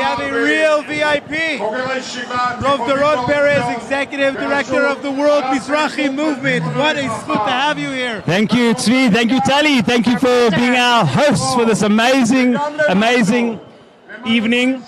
have a real VIP. Rav Doron Perez, Executive Director of the World Mizrahi Movement. What a zchut to have you here. Thank you, Tzvi. Thank you, Tali. Thank you for being our hosts for this amazing, amazing evening.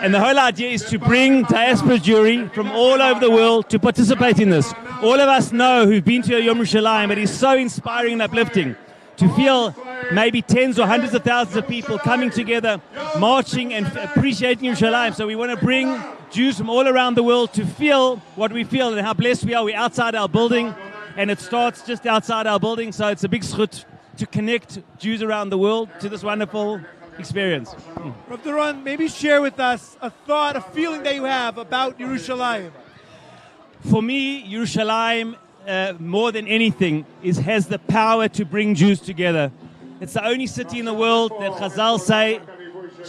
And the whole idea is to bring diaspora Jewry from all over the world to participate in this. All of us know who've been to Yom Yerushalayim, it is so inspiring and uplifting to feel maybe tens or hundreds of thousands of people coming together, marching and appreciating Yerushalayim. So we want to bring Jews from all around the world to feel what we feel and how blessed we are. We're outside our building, and it starts just outside our building. So it's a big zchut to connect Jews around the world to this wonderful experience. Rav Doron, maybe share with us a thought, a feeling that you have about Yerushalayim. For me, Yerushalayim, more than anything, has the power to bring Jews together. It's the only city in the world that Chazal say,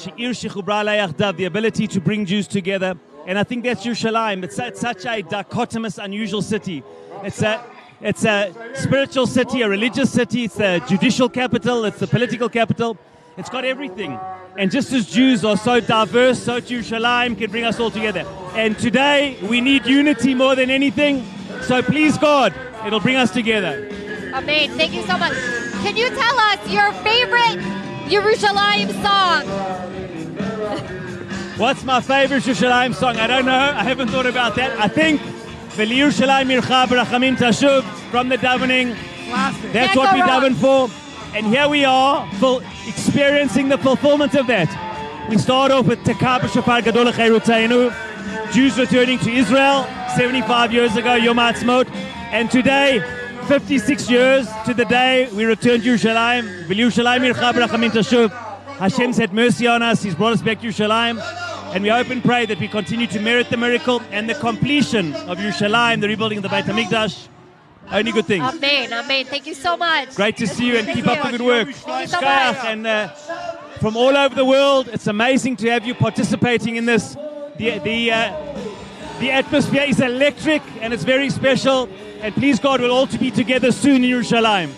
the ability to bring Jews together. And I think that's Yerushalayim. It's such a dichotomous, unusual city. It's a spiritual city, a religious city. It's the judicial capital. It's the political capital. It's got everything. And just as Jews are so diverse, so Yerushalayim can bring us all together. And today, we need unity more than anything. So please, God, it'll bring us together. Amen. Thank you so much. Can you tell us your favorite Yerushalayim song? What's my favorite Yerushalayim song? I don't know. I haven't thought about that. I think V'li Yerushalayim Mircha B'rachamim Tashuv from the davening. That's what we daven for. And here we are, experiencing the fulfillment of that. We start off with Tekah B'Shofar Gadol L'Cheiruteinu, Jews returning to Israel 75 years ago, Yom Ha'atzmaut. And today, 56 years to the day we returned to Yerushalayim. V'li Yerushalayim Mircha B'rachamim Tashuv. Hashem's had mercy on us. He's brought us back to Yerushalayim. And we hope and pray that we continue to merit the miracle and the completion of Yerushalayim, the rebuilding of the Beit HaMikdash. Only good things. Amen, amen. Thank you so much. Great to see you and keep up the good work. Thank you so much. And from all over the world. It's amazing to have you participating in this. The atmosphere is electric and it's very special. And please God, we'll all to be together soon in Yerushalayim.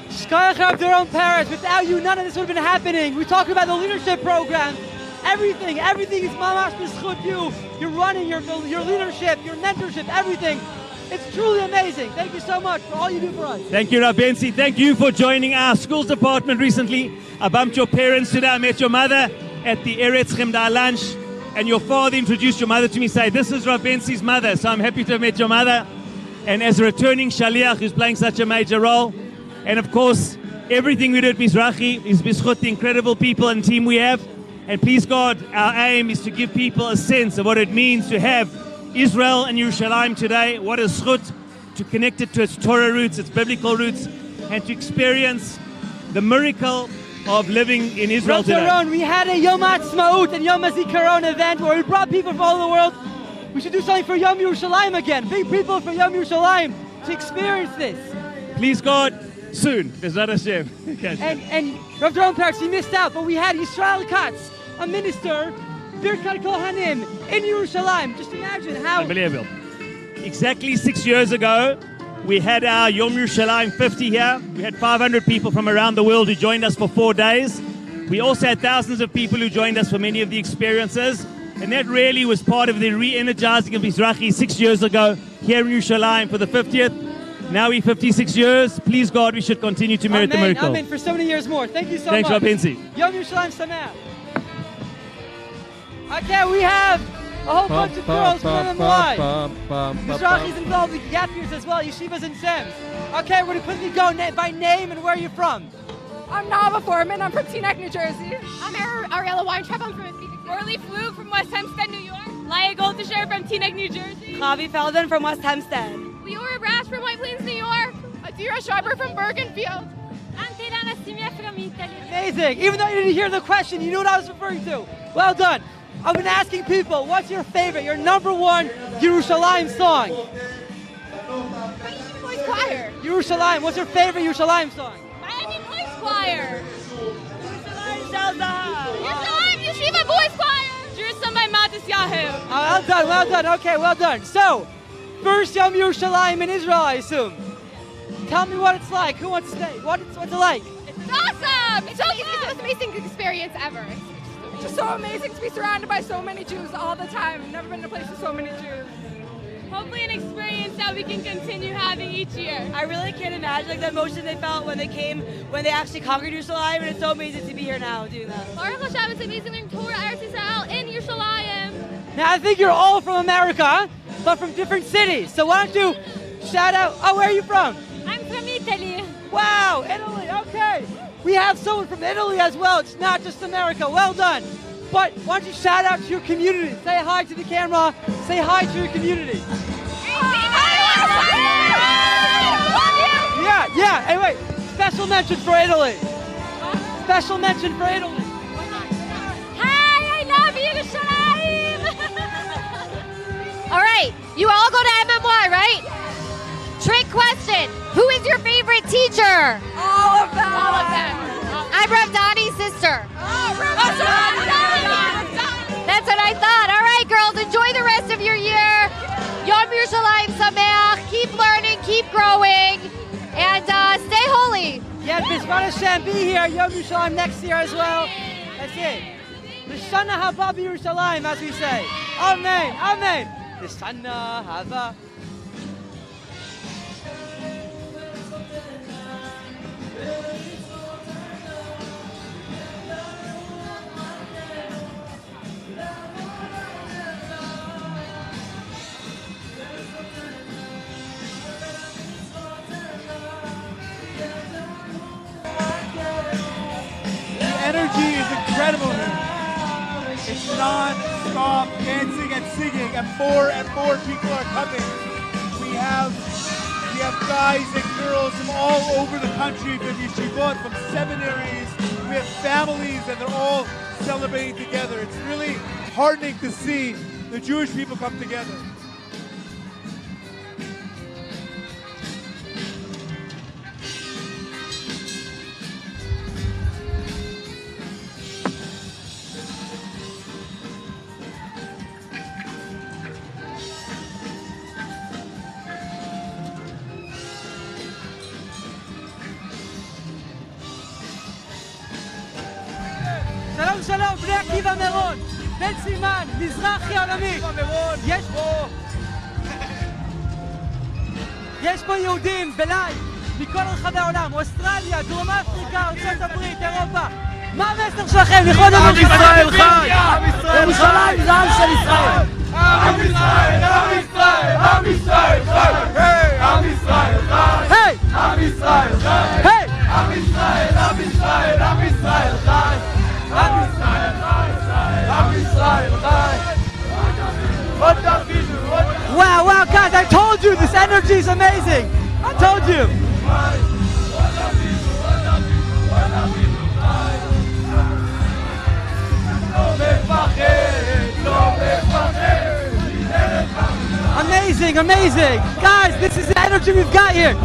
Shkayach of their own parents. Without you, none of this would have been happening. We talked about the leadership program. Everything is mamash b'schut you. You're running, your leadership, your mentorship, everything. It's truly amazing. Thank you so much for all you do for us. Thank you, Rav Benzi. Thank you for joining our schools department recently. I bumped your parents today. I met your mother at the Eretz Chemda lunch, and your father introduced your mother to me, say, this is Rav Benzi's mother. So I'm happy to have met your mother. And as a returning Shaliach who's playing such a major role, and of course, everything we do at Mizrachi is b'schut the incredible people and team we have. And please God, our aim is to give people a sense of what it means to have Israel and Yerushalayim today. What is zchut, to connect it to its Torah roots, its biblical roots, and to experience the miracle of living in Israel today. Sharon, we had a Yom Ha'atzmaut and Yom HaZikaron event where we brought people from all over the world. We should do something for Yom Yerushalayim again. Big people for Yom Yerushalayim to experience this. Please God, soon. Bezrat Hashem. And Rav Doron Parks, he missed out, but we had Yisrael Katz, a minister, Birkat Kohanim in Yerushalayim. Just imagine how... Unbelievable. Exactly 6 years ago, we had our Yom Yerushalayim 50 here. We had 500 people from around the world who joined us for 4 days. We also had thousands of people who joined us for many of the experiences. And that really was part of the re-energizing of Mizrachi 6 years ago here in Yerushalayim for the 50th. Now we're 56 years. Please God, we should continue to merit the miracle. Amen. For so many years more. Thank you so Thanks, much. Thanks, Rav Benzi. Yom Yerushalayim Sameach. Okay, we have a whole bunch of girls from MMY. Mizrachi's involved with gap years as well, yeshivas and sems. Okay, we're going to quickly go by name and where you're from. I'm Nava Foreman. I'm from Teaneck, New Jersey. I'm Ariella Weintraub. I'm from Orly Flug from West Hempstead, New York. Laya Goldisher from Teaneck, New Jersey. Javi Feldon from West Hempstead. Leora Brash from White Plains, New York. Adira Schreiber from Bergenfield. I'm Tirana Simia from Italy. Amazing. Even though you didn't hear the question, you knew what I was referring to. Well done. I've been asking people, what's your favorite, your number one Yerushalayim song? Miami Boys Choir. Yerushalayim. What's your favorite Yerushalayim song? Miami Boys Choir. Yerushalayim Yeshiva Boys Choir. Jerusalem by Matis Yahu. Well done, well done. Okay, well done. So, first Yom Yerushalayim in Israel, I assume. Tell me what it's like. Who wants to stay? What's it like? It's awesome. It's the most amazing experience ever. It's just so amazing to be surrounded by so many Jews all the time. I've never been to a place with so many Jews. Hopefully an experience that we can continue having each year. I really can't imagine the emotion they felt when they actually conquered Yerushalayim, and it's so amazing to be here now doing that. Baruch Hashem, it's amazing learning Torah, Eretz Yisrael in Yerushalayim. Now, I think you're all from America, but from different cities. So why don't you shout out, where are you from? I'm from Italy. Wow, Italy, okay. We have someone from Italy as well. It's not just America. Well done. But why don't you shout out to your community? Say hi to the camera. Say hi to your community. Yeah. Hey, wait. Special mention for Italy. Special mention for Italy. Hi, I love Yerushalayim. All right, you all go to MMY, right? Trick question. Who is your favorite teacher? All of them. All of them. I'm Rav Donnie's sister. That's what I thought. All right, girls, enjoy the rest of your year. Yom Yerushalayim Sameach. Keep learning, keep growing, and stay holy. Yeah, Bezrat Hashem, be here. Yom Yerushalayim next year as well. That's it. L'shana haba b'Yerushalayim, as we say. Amen. Amen. L'shana haba. Energy is incredible here. It's non-stop dancing and singing, and more people are coming. We have guys and girls from all over the country, from yeshivot, from seminaries. We have families, and they're all celebrating together. It's really heartening to see the Jewish people come together. שלום שלום, בני עקיבא מירון, בן סימן, מזרחי עולמי. יש פה יהודים בלייב מכל רחבי העולם, אוסטרליה, דרום אפריקה, ארצות הברית, אירופה. מה המסר שלכם? לכבוד עם ישראל חי! ירושלים זה עם של ישראל! עם ישראל, עם ישראל, עם ישראל חי! עם ישראל חי! עם ישראל חי! עם ישראל, עם ישראל, עם ישראל חי! עם ישראל חי! עם ישראל חי! Wow, wow, guys, I told you this energy is amazing! I told you! Amazing, amazing! Guys, this is the energy we've got here!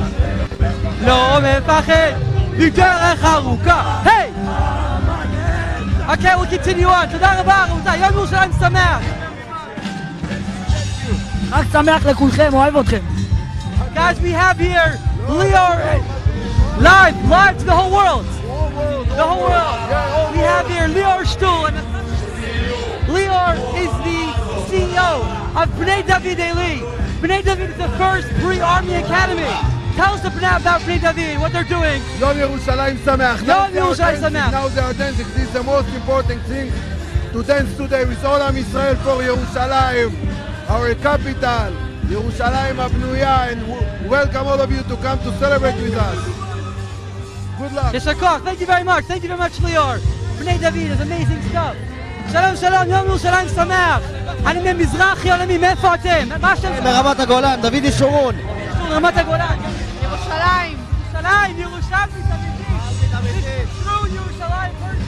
לא מפחד, בדרך ארוכה! Hey! Okay, we'll continue on. תודה רבה, רבותיי. יום ירושלים שמח! חג שמח לכולכם, אוהב אתכם. Guys, we have here Lior live to the whole world. The whole world. We have here Lior Shtul. Lior is the CEO of Bnei David Eli. Bnei David is the first pre-army academy. Tell us about Bnei David, what they're doing. Yom Yerushalayim Sameach. Yom Yerushalayim Sameach. Now they are dancing. This is the most important thing to dance today with all Am Israel for Yerushalayim, our capital, Yerushalayim Abnuya, and welcome all of you to come to celebrate with us. Good luck. Yeshar Koch, thank you very much. Thank you very much, Lior. Bnei David is amazing stuff. שלום שלום, יום ירושלים שמח. אני ממזרחי עולמי, מאיפה אתם? מה השם שלכם? מרמת הגולן, דוד ישורון. רמת הגולן. ירושלים. ירושלים, ירושלים,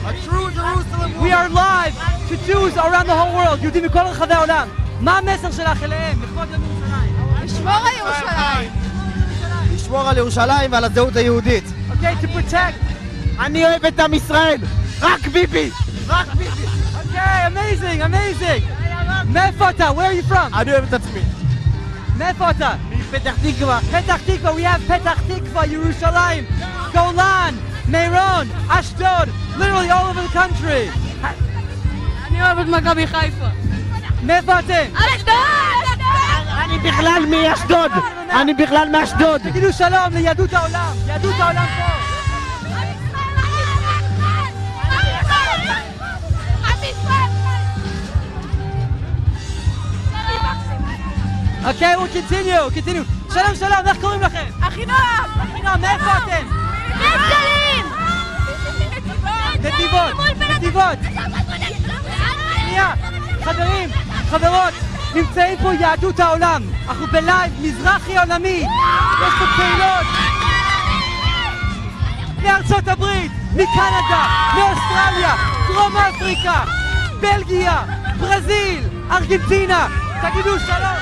A true Jerusalem. We are live to Jews around the whole world, יהודים מכל רחבי העולם. מה המסר שלך אליהם? לכבוד יום ירושלים. לשמור על ירושלים. לשמור על ירושלים ועל הזהות היהודית. Okay, to protect. אני אוהב את עם ישראל. רק ביבי. רק ביבי. Okay, amazing, amazing. מאיפה אתה? Where are you from? אני אוהב את עצמי. מאיפה אתה? מפתח תקווה. פתח תקווה, we have פתח תקווה, ירושלים, גולן, מירון, אשדוד, literally all over the country. אני אוהב את מכבי חיפה. מאיפה אתם? אשדוד! אני בכלל מאשדוד. אני בכלל מאשדוד. תגידו שלום ליהדות העולם. יהדות העולם פה. Okay, we'll continue. שלום שלום, איך קוראים לכם? אחינועם! אחינועם, מאיפה אתם? נצרים! נתיבות! שנייה, חברים, חברות, נמצאים פה יהדות העולם. אנחנו בלייב מזרחי עולמי. יש פה קהילות מארצות הברית, מקנדה, מאוסטרליה, דרום אפריקה, בלגיה, ברזיל, ארגנטינה. תגידו שלום!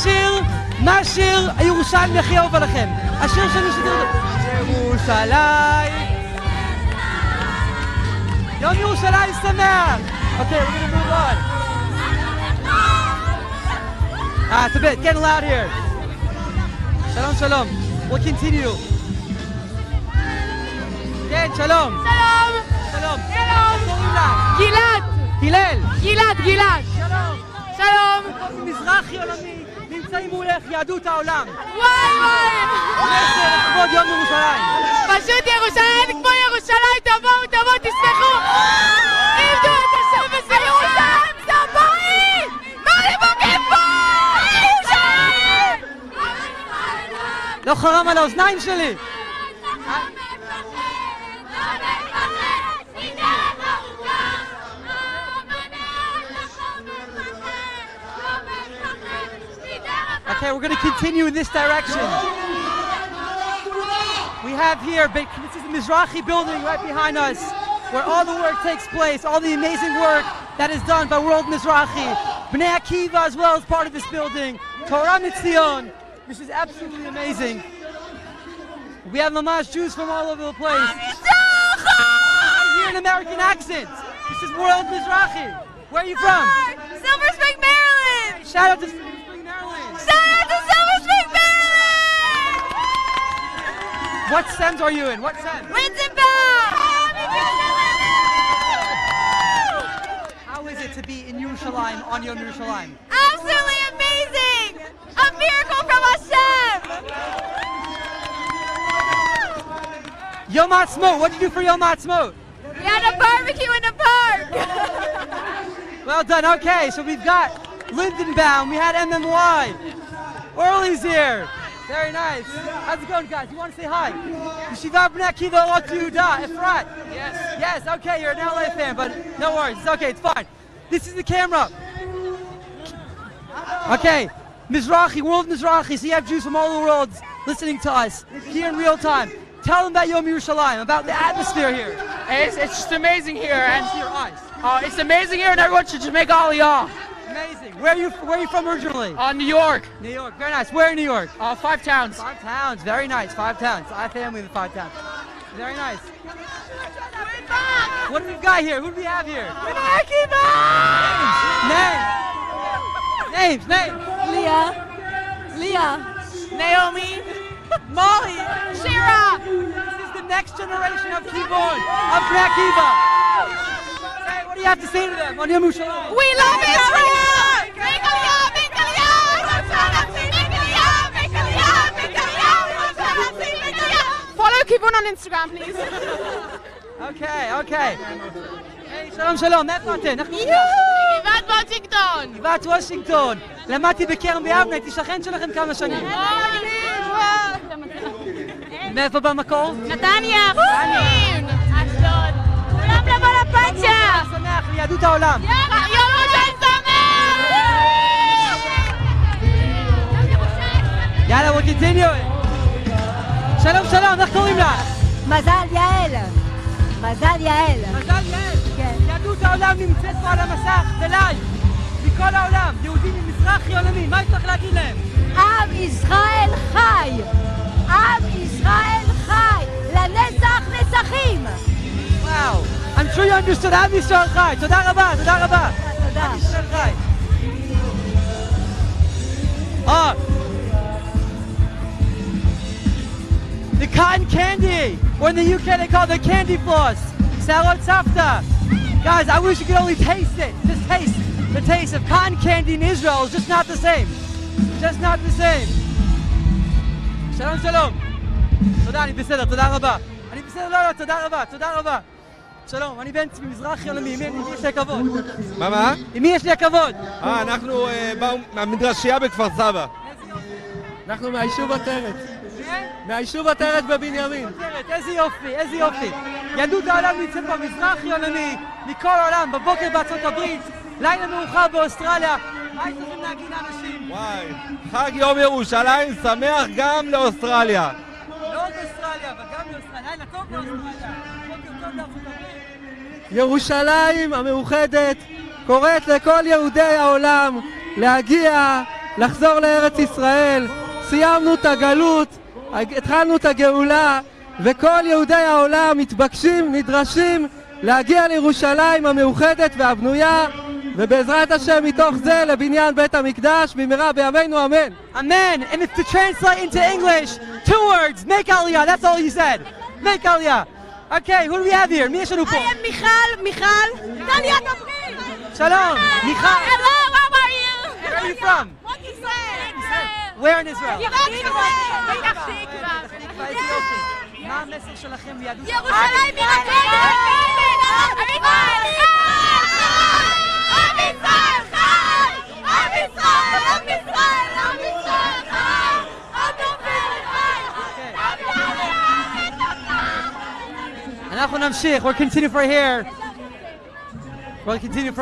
שלום! מה השיר הירושלים הכי אהוב עליכם? השיר שאני שתראו אותו. ירושלים! יום ירושלים שמח! Okay, we're gonna move on. It's a bit getting loud here. שלום. We'll continue. כן, שלום. גלעד. שלום. מזרחי עולמי, נמצאים מולך יהדות העולם. וואי. מסר לכבוד יום ירושלים. פשוט ירושלים כמו ירושלים, תבואו, תשמחו. עבדו את השם הזה. ירושלים זה הבית! מה לבוגעים פה? ירושלים! לא חרם על האוזניים שלי. Okay, we're going to continue in this direction. We have here, this is the Mizrahi building right behind us, where all the work takes place, all the amazing work that is done by World Mizrahi. Bnei Akiva as well as part of this building. Torah Mitzion. This is absolutely amazing. We have Mamash Jews from all over the place. I hear an American accent. This is World Mizrahi. Where are you from? Silver Spring, Maryland! Shout out to Silver Spring, Maryland! Shout out to Silver Spring, Maryland! What stems are you in? What stems? How is it to be in Yerushalayim on Yom Yerushalayim? Absolutely amazing! A miracle from Hashem! Yom Ha'atzmaut, what'd you do for Yom Ha'atzmaut? We had a barbecue in the park! Well done, okay, so we've got Lindenbaum, we had MMY. Orly's here. Very nice. How's it going, guys? You want to say hi? Yeshiva Bnei Akiva Ot Yehuda, Efrat. Yes. Yes, okay, you're an LA fan, but no worries. It's okay, it's fine. This is the camera. Okay, Mizrahi, World Mizrahi, so you have Jews from all over the world listening to us here in real time. Tell them about Yom Yerushalayim, about the atmosphere here. It's just amazing here, and your eyes. It's amazing here, and everyone should just make Aliyah. Amazing. Where are you from originally? New York. New York. Very nice. Where in New York? 5 towns. 5 towns. Very nice. 5 towns. I have family in 5 towns. Very nice. What do we got here? Who do we have here? Names. Leah. Naomi. Molly. Shira. This is the next generation of Kibbutz, of Bnei Akiva. Hey, what do you have to say to them on Yom Yerushalayim? We love Israel! Follow Kivun on Instagram, please. Okay. היי, שלום, מאיפה אתם? גבעת וושינגטון. גבעת וושינגטון. למדתי בקרן ביבנה, הייתי שכן שלכם כמה שנים. מאיפה במקור? נתניה, חוסים, אשדוד. כולם לבוא לפאצ'ה. שמח, ליהדות העולם. יום ירושלים שמח! יאללה, we'll continue. שלום, איך קוראים לך? מזל יעל. מזל יעל. כן. יהדות העולם נמצאת פה על המסך, בלייב. מכל העולם, יהודים ממזרח עולמי, מה יש לך להגיד להם? עם ישראל חי! עם ישראל חי! לנצח נצחים! וואו. I'm sure you understood עם ישראל חי. תודה רבה. תודה. עם ישראל חי. The cotton candy, or in the UK they call it the candy floss. Salad safta. Guys, I wish you could only taste it. Just taste the taste of cotton candy in Israel is just not the same. Just not the same. Shalom. תודה, אני בסדר, תודה רבה. תודה רבה. שלום, אני בן צבי מזרחי עולמי, עם מי יש לי הכבוד? מה? עם מי יש לי הכבוד? אנחנו מהמדרשייה בכפר סבא. אנחנו מהיישוב עטרת. מהיישוב עטרת בבנימין. איזה יופי. יהדות העולם נמצאת במזרחי עולמי, מכל העולם, בבוקר בארצות הברית, לילה מאוחר באוסטרליה. מה יש לכם להגיד לאנשים? וואי, חג יום ירושלים שמח גם לאוסטרליה. לא רק אוסטרליה, אבל גם לאוסטרליה. לילה טוב לאוסטרליה. בוקר טוב לארצות הברית. ירושלים המאוחדת קוראת לכל יהודי העולם להגיע, לחזור לארץ ישראל. סיימנו את הגלות, התחלנו את הגאולה, וכל יהודי העולם מתבקשים, נדרשים להגיע לירושלים המאוחדת והבנויה, ובעזרת השם מתוך זה לבניין בית המקדש במהרה בימינו אמן. Amen. And if to translate into English, 2 words, make aliyah. That's all you said. Make aliyah. Okay, who do we have here? מי יש לנו פה? I am מיכל. טליה דברי. שלום, מיכל. Hello, how are you? Where are you from? Where in Israel? פתח תקווה. מה המסר שלכם ליהדות? ירושלים מרקדת! עם ישראל חי! עם ישראל חי! אנחנו נמשיך. We'll continue from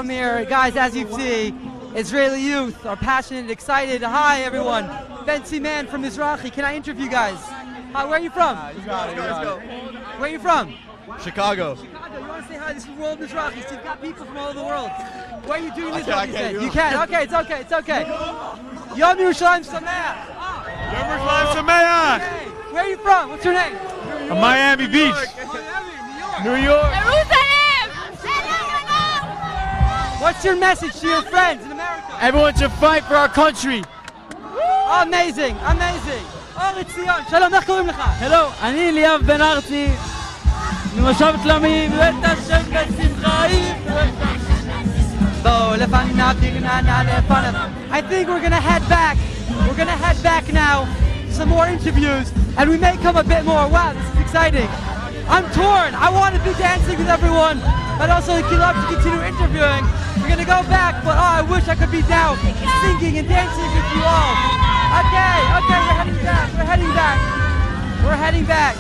here. Guys, as you see, Israeli youth are passionate, excited. Hi, everyone. Bentzi Man from Mizrahi. Can I interview you guys? Hi, where are you from? Where are you from? Chicago. You want to say hi? This is World Mizrahi. So you've got people from all over the world. Where are you doing this? You can. Okay, it's okay. Yom Yerushalayim Sameach. Yom Yerushalayim Sameach. Okay. Where are you from? What's your name? Miami Beach. New York. Jerusalem. What's your message to your friends in America? Everyone should fight for our country. Amazing. אור ציון, שלום, איך קוראים לך? הלו, אני ליאב בן ארצי, ממושב תלמים, ואת השם בשמחה בואו לפניו, תגננה לפניו. I think we're gonna head back. We're gonna head back now. Some more interviews, and we may come a bit more. Wow, this is exciting. I'm torn. I want to be dancing with everyone, but also I'd love to continue interviewing. We're gonna go back, but I wish I could be down, singing and dancing with you all. Okay, we're heading back. We're heading back.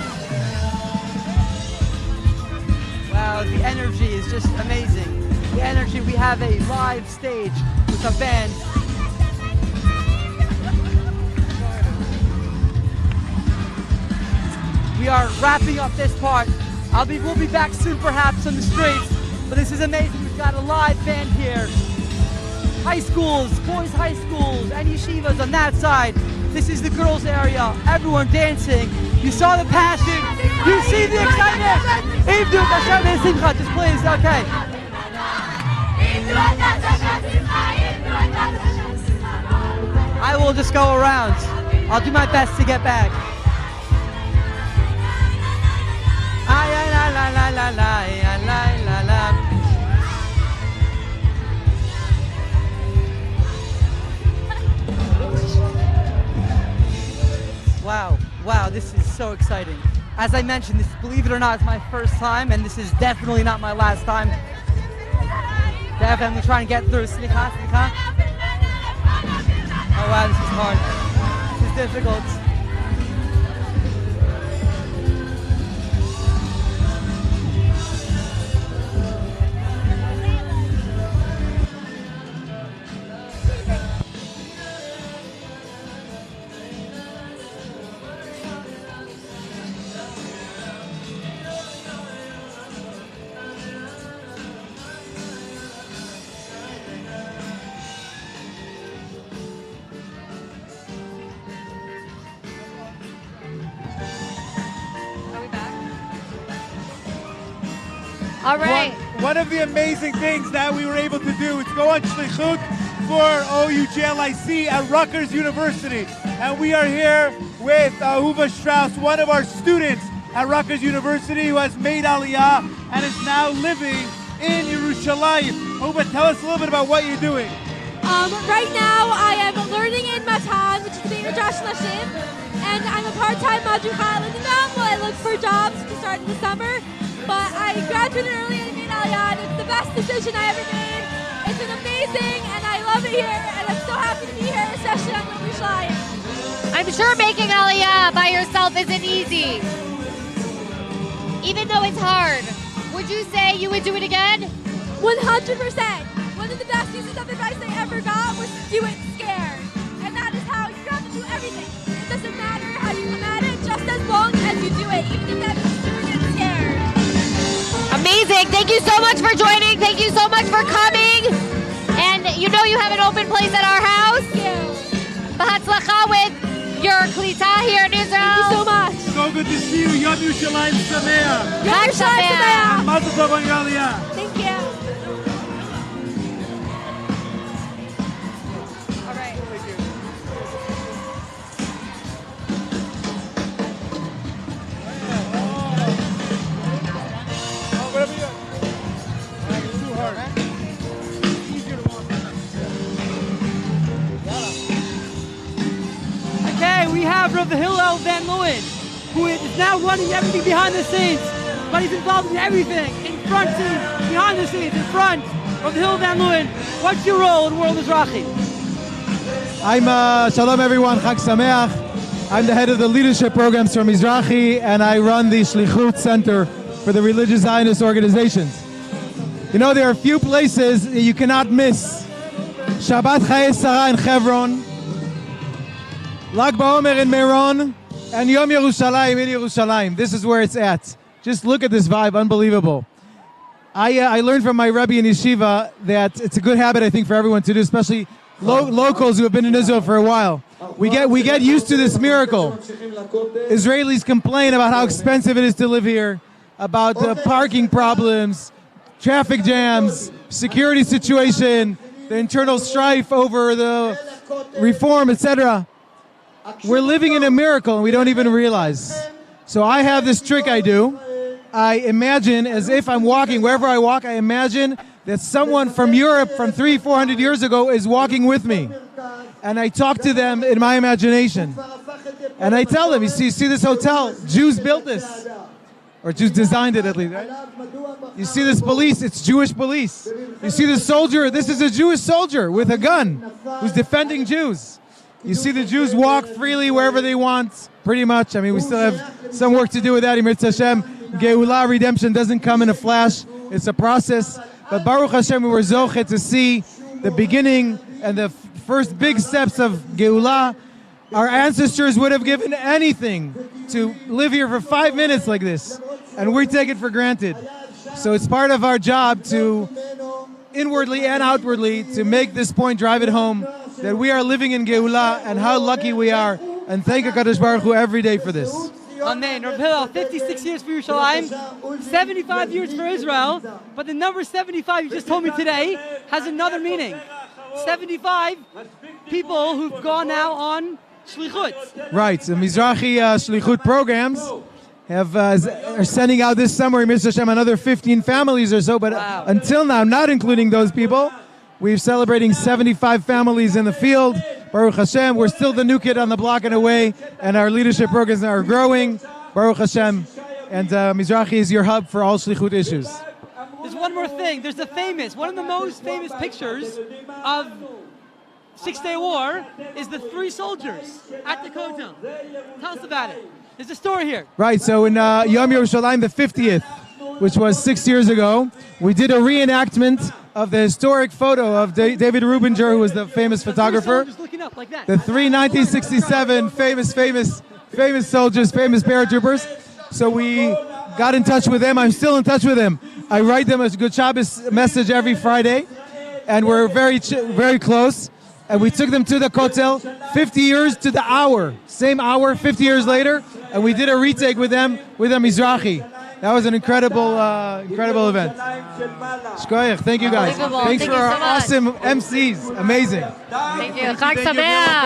Wow, the energy is just amazing. The energy. We have a live stage with a band. We are wrapping up this part. We'll be back soon, perhaps, on the streets. But this is amazing. We've got a live band here. High schools, boys' high schools, and yeshivas on that side. This is the girls' area. Everyone dancing. You saw the passion. You see the excitement. Just please, okay. I will just go around. I'll do my best to get back. Wow, this is so exciting. As I mentioned, this, believe it or not, is my first time, and this is definitely not my last time. Definitely trying to get through. Slicha. Oh wow, this is hard. This is difficult. All right. One of the amazing things that we were able to do is go on shlichut for OUJLIC at Rutgers University. And we are here with Ahuva Strauss, one of our students at Rutgers University who has made Aliyah and is now living in Yerushalayim. Ahuva, tell us a little bit about what you're doing. Right now I am learning in Matan, which is the Midrash Nashim, and I'm a part-time madrichal in the mountain while I look for jobs to start in the summer. But I graduated early and made Aliyah, and it's the best decision I ever made. It's been amazing, and I love it here, and I'm so happy to be here, especially on Yom Yerushalayim. I'm sure making Aliyah by yourself isn't easy. Even though it's hard. Would you say you would do it again? 100%. One of the best pieces of advice I ever got was to do it scared. And that is how you have to do everything. It doesn't matter how you come at it, just as long as you do it, even if that means doing it scared. Amazing. Thank you so much for joining. Thank you so much for coming. And you know you have an open place at our house. Thank you. B'hatzlacha with your klita here in Israel. Thank you so much. So good to see you. Yom Yerushalayim Sameach. Yom Yerushalayim Sameach. And Mazel Tov on your Aliyah. Thank you. Okay, we have Rav Hillel Van Leeuwen, who is now running everything behind the scenes, but he's involved in everything, in front scenes, behind the scenes, in front. Rav Hillel Van Leeuwen, what's your role in World Mizrachi? I'm Shalom everyone, Chag Sameach. I'm the head of the leadership programs for Mizrachi, and I run the Shlichut Center for the religious Zionist organizations. You know, there are a few places that you cannot miss. Shabbat Chayei Sarah in Hebron, Lag BaOmer in Meron, and Yom Yerushalayim in Yerushalayim. This is where it's at. Just look at this vibe, unbelievable. I learned from my Rebbe in Yeshiva that it's a good habit, I think, for everyone to do, especially locals who have been in Israel for a while. We get used to this miracle. Israelis complain about how expensive it is to live here, about parking problems, traffic jams, security situation, the internal strife over the reform, etc. we're living in a miracle and we don't even realize. So I have this trick I do. I imagine, as if I'm walking, wherever I walk, I imagine that someone from Europe from 300-400 years ago is walking with me. And I talk to them in my imagination. And I tell them, you see this hotel? Jews built this. Or Jews designed it, at least, right? You see this police, it's Jewish police. You see this soldier, this is a Jewish soldier with a gun who's defending Jews. You see the Jews walk freely wherever they want, pretty much. I mean, we still have some work to do with that. Emir Hashem, Geulah, redemption doesn't come in a flash. It's a process. But Baruch Hashem, we were zochet to see the beginning and the first big steps of Geulah. Our ancestors would have given anything to live here for 5 minutes like this, and we take it for granted. So it's part of our job to inwardly and outwardly to make this point, drive it home, that we are living in Geulah and how lucky we are, and thank HaKadosh Baruch Hu every day for this. Amen. Rav Hillel, 56 years for Yerushalayim, 75 years for Israel, but the number 75 you just told me today has another meaning. 75 people who've gone now on Shlichut. Right, the Mizrahi Shlichut programs are sending out this summer, Emir Hashem, another 15 families or so, but until now, not including those people, we're celebrating 75 families in the field. Baruch Hashem, we're still the new kid on the block in a way, and our leadership programs are growing. Baruch Hashem, and Mizrahi is your hub for all Shlichut issues. There's one more thing. There's one of the most famous pictures of Six-Day War is the 3 soldiers at the Kotel. Tell us about it. There's a story here. Right, so in Yom Yerushalayim, the 50th, which was 6 years ago, we did a reenactment of the historic photo of David Rubinger, who was the famous photographer. Looking up like that. The 3 1967 famous soldiers, famous paratroopers. So we got in touch with them. I'm still in touch with them. I write them a Good Shabbos message every Friday, and we're very close. And we took them to the Kotel, 50 years to the hour, same hour, 50 years later, and we did a retake with them, with a Mizrahi. That was an incredible event. Shkoyach, thank you guys. Thanks for our awesome MCs, amazing. Thank you. Thank you for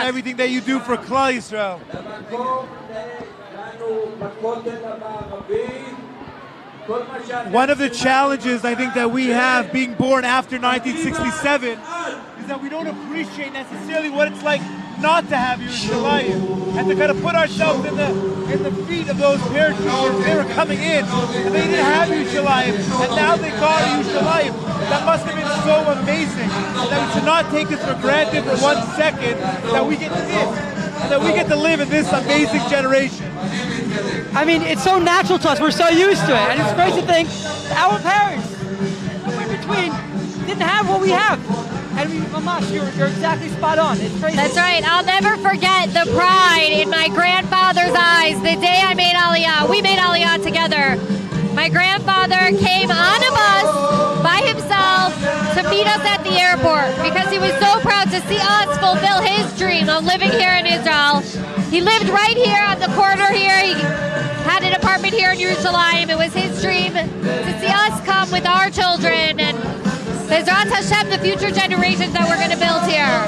everything that you do for Klal Yisrael. One of the challenges I think that we have being born after 1967 is that we don't appreciate necessarily what it's like not to have Yerushalayim, and to kind of put ourselves in the feet of those paratroopers. They were coming in and they didn't have Yerushalayim, and now they got Yerushalayim. That must have been so amazing that we should not take this for granted for 1 second, that we get this and that we get to live in this amazing generation. I mean, it's so natural to us. We're so used to it. And it's great to think our parents, somewhere in between, didn't have what we have. And Mamash, you're exactly spot on. It's crazy. That's right. I'll never forget the pride in my grandfather's eyes the day I made Aliyah. We made Aliyah together. My grandfather came on a bus by himself to meet us at the airport because he was so proud to see us fulfill his dream of living here in Israel. He lived right here on the corner here. He had an apartment here in Yerushalayim. It was his dream to see us come with our children and Bezrat Hashem, the future generations that we're going to build here.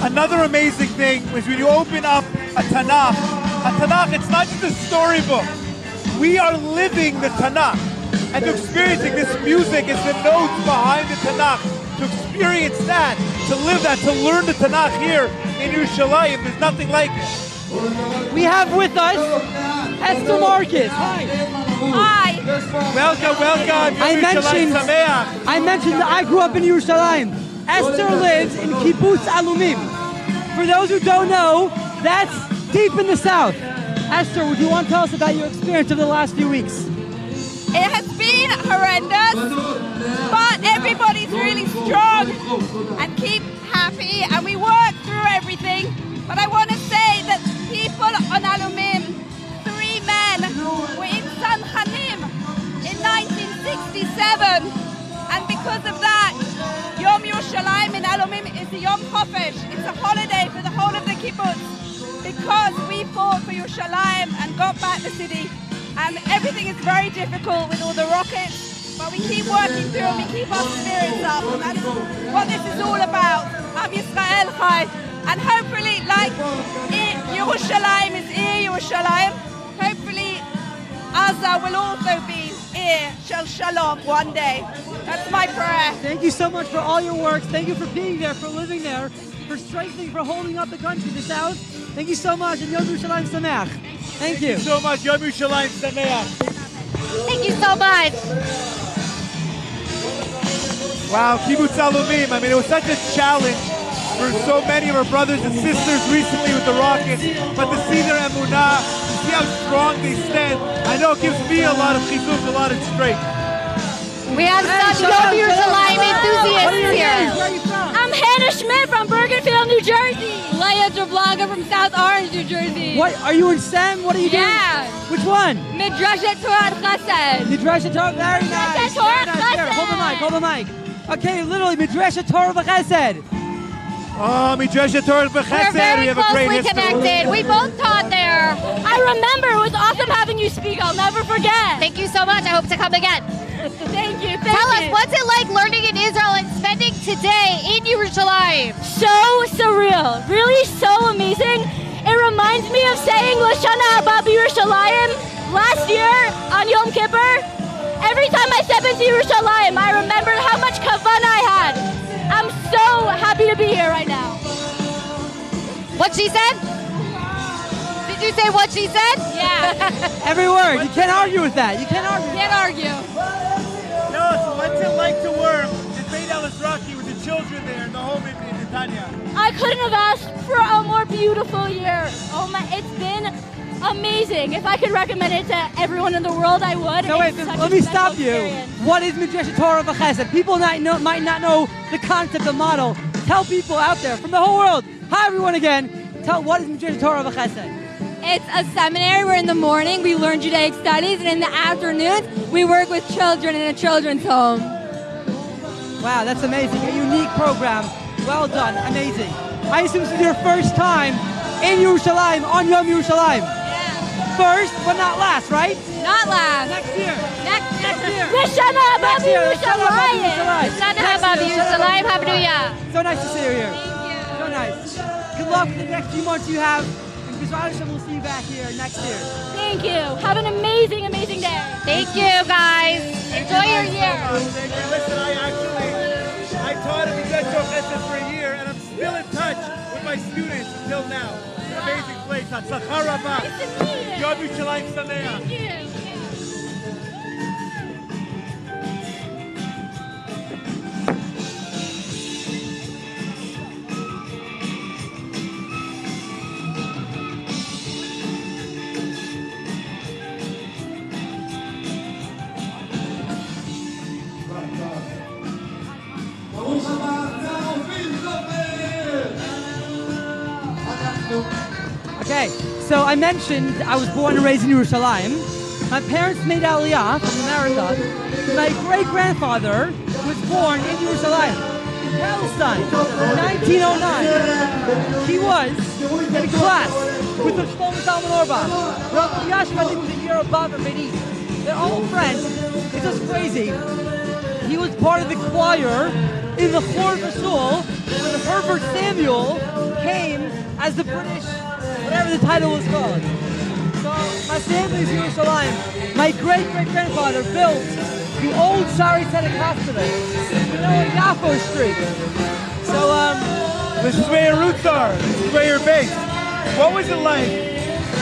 Another amazing thing is when you open up a Tanakh, it's not just a storybook. We are living the Tanakh, and to experiencing this music is the notes behind the Tanakh. To experience that, to live that, to learn the Tanakh here in Yerushalayim, there's nothing like it. We have with us Esther Marcus. Hi. Hi. Welcome. I mentioned that I grew up in Yerushalayim. Esther lives in Kibbutz Alumim. For those who don't know, that's deep in the south. Esther, would you want to tell us about your experience of the last few weeks? It has been horrendous, but everybody's really strong and keep happy, and we work through everything. But I want to say that people on Alumim, 3 men, were in San Hanim in 1967, and because of that, Yom Yerushalayim in Alumim is the Yom Chofesh. It's a holiday for the whole of the kibbutz because we fought for Yerushalayim and got back the city. And everything is very difficult with all the rockets but we keep working through and we keep our spirits up. And that's what this is all about. Am Yisrael Chai. And hopefully, like Yerushalayim is Yerushalayim, hopefully Gaza will also be Shel Shalom one day. That's my prayer. Thank you so much for all your work. Thank you for being there, for living there, for strengthening, for holding up the country, the South. Thank you so much, and Yom Yerushalayim Sameach. Thank you. Thank you so much. Yom Yerushalayim Sameach. Thank you so much. Wow, Kibbutz Alumim. I mean, it was such a challenge for so many of our brothers and sisters recently with the rockets, but to see their emunah, to see how strong they stand, I know it gives me a lot of chizuk, a lot of strength. We have some Yom Yerushalayim enthusiasts here. Where are you from? I'm Hannah Schmidt from Bergenfield, New Jersey. Leah Jablaga from South Orange, New Jersey. What are you in STEM? What are you doing? Yeah. Which one? Midrashet Torah Chesed. Midrashet Torah. Very nice. Midrashet Torah Very nice. Here, hold the mic. Hold the mic. Okay, literally Midrashet Torah Chesed. Oh, Midrashet Torah We're Chesed. very We have a great closely history. connected. We both taught there. I remember, it was awesome having you speak. I'll never forget. Thank you so much. I hope to come again. Thank you. Tell us, what's it like learning in Israel and spending today in Yerushalayim? So surreal. Really so amazing. It reminds me of saying Lashana Haba Yerushalayim last year on Yom Kippur. Every time I step into Yerushalayim, I remember how much kavanah I had. I'm so happy to be here right now. What she said? Did you say what she said? Yeah. Every word. You can't argue with that. You can't argue. Can't argue. No, so what's it like to work in Beit El-Ezraki with the children there and the home in Netanya? I couldn't have asked for a more beautiful year. Oh my, it's been amazing. If I could recommend it to everyone in the world, I would. No, wait, It's such let a me special stop you. experience. What is Midrashet Torah Chesed? People might not know the concept, the model. Tell people out there from the whole world. Hi, everyone again. Tell what is Midrashet Torah Chesed? It's a seminary where in the morning we learn Judaic studies, and in the afternoons we work with children in a children's home. Wow, that's amazing. A unique program. Well done. Amazing. I assume this is your first time in Yerushalayim on Yom Yerushalayim. Yeah. First, but not last, right? Not last. Next year. Next year. Lashana Haba Next year. Yerushalayim. Shana Haba Yerushalayim. Happy New Year. So nice to see you here. Thank you. So nice. Good luck with the next few months you have. And B'ezras Hashem, we'll see you back here next year. Thank you. Have an amazing, amazing day. Thank you, guys. Enjoy your year. Listen, I taught at Midrashet Torah Chesed for a year, and I'm still in touch with my students until now. It's an amazing place. Hatzlacha Rabba. Nice to meet you. Yom Yerushalayim Sameach. Thank you. Okay, so I mentioned I was born and raised in Yerushalayim. My parents made Aliyah from America. My great-grandfather was born in Yerushalayim, in Palestine, in 1909. He was in class with the Shlomo Zalman Auerbach. Rabbi Yashiv, I think, was a year above or beneath. They're all friends. It's just crazy. He was part of the choir in the Chor V'Shul when Herbert Samuel came as the British, whatever the title was called. So my family's Yerushalayim. My great-great-grandfather built the old Shari Tzedek Hospital, on Yafo Street. So this is where your roots are. This is where you're based. What was it like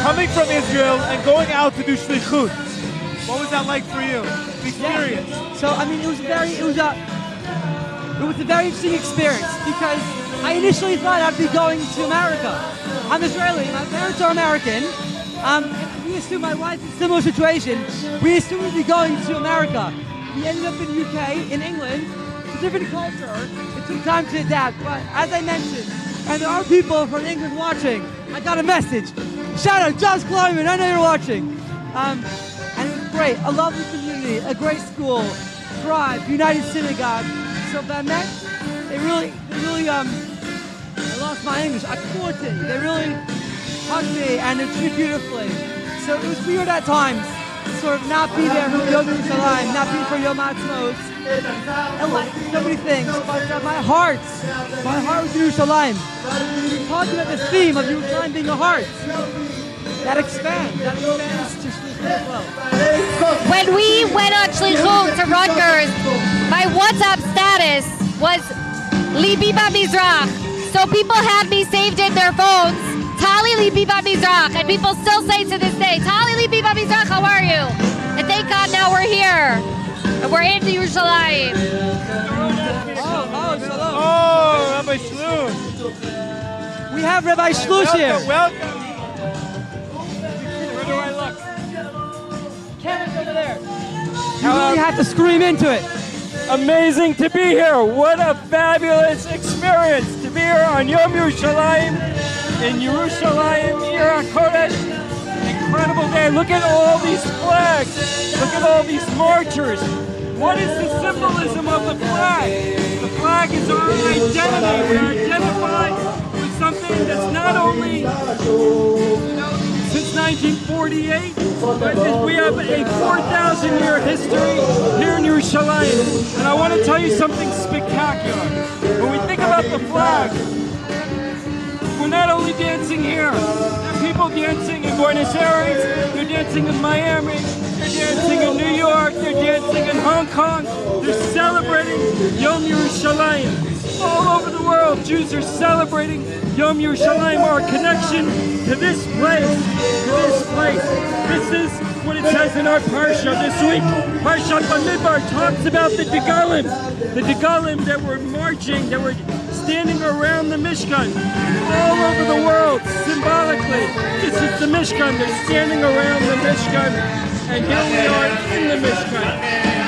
coming from Israel and going out to do shlichut? What was that like for you? The experience. Yeah. So I mean, it was a very interesting experience because I initially thought I'd be going to America. I'm Israeli. My parents are American. We assumed my wife's in a similar situation. We assumed we'd be going to America. We ended up in the UK, in England. It's a different culture. It took time to adapt. But as I mentioned, and there are people from England watching, I got a message. Shout out, Josh Kleiman, I know you're watching. And it was great. A lovely community, a great school, Thrive, United Synagogue. So Bamet, they really, I lost my English. They really hugged me and it treated me beautifully. So it was weird at times. sort of not be there for Yom Yerushalayim, not be for Yom Ha'atzmaut, and like so many things. But my heart with Yerushalayim. We're talking about the theme of Yerushalayim being a heart. That expands to Shlichut as well. When we went on Shlichut to Rutgers, my WhatsApp status was Libi B'Mizrach. So people had me saved in their phones, Tali Libi B'Mizrach, and people still say to this day, Tali Libi B'Mizrach, how are you? And thank God now we're here, and we're in Yerushalayim. Oh, Rabbi Shlush. We have Rabbi Shlush here. Welcome. Where do I look? Camera's over there. You really have to scream into it. Amazing to be here. What a fabulous experience to be here on Yom Yerushalayim in Yerushalayim, Ira Kodesh. Incredible day. Look at all these flags. Look at all these marchers. What is the symbolism of the flag? The flag is our identity. We are identified with something that's not only, since 1948, but we have a 4,000-year history here in Yerushalayim. And I want to tell you something spectacular. When we think about the flag, we're not only dancing here. There are people dancing in Buenos Aires, they're dancing in Miami, they're dancing in New York, they're dancing in Hong Kong. They're celebrating Yom Yerushalayim. All over the world, Jews are celebrating Yom Yerushalayim, our connection to this place, This is what it says in our Parsha this week. Parshat Bamidbar talks about the Degalim that were marching, that were standing around the Mishkan all over the world, symbolically. This is the Mishkan, they're standing around the Mishkan, and here we are in the Mishkan.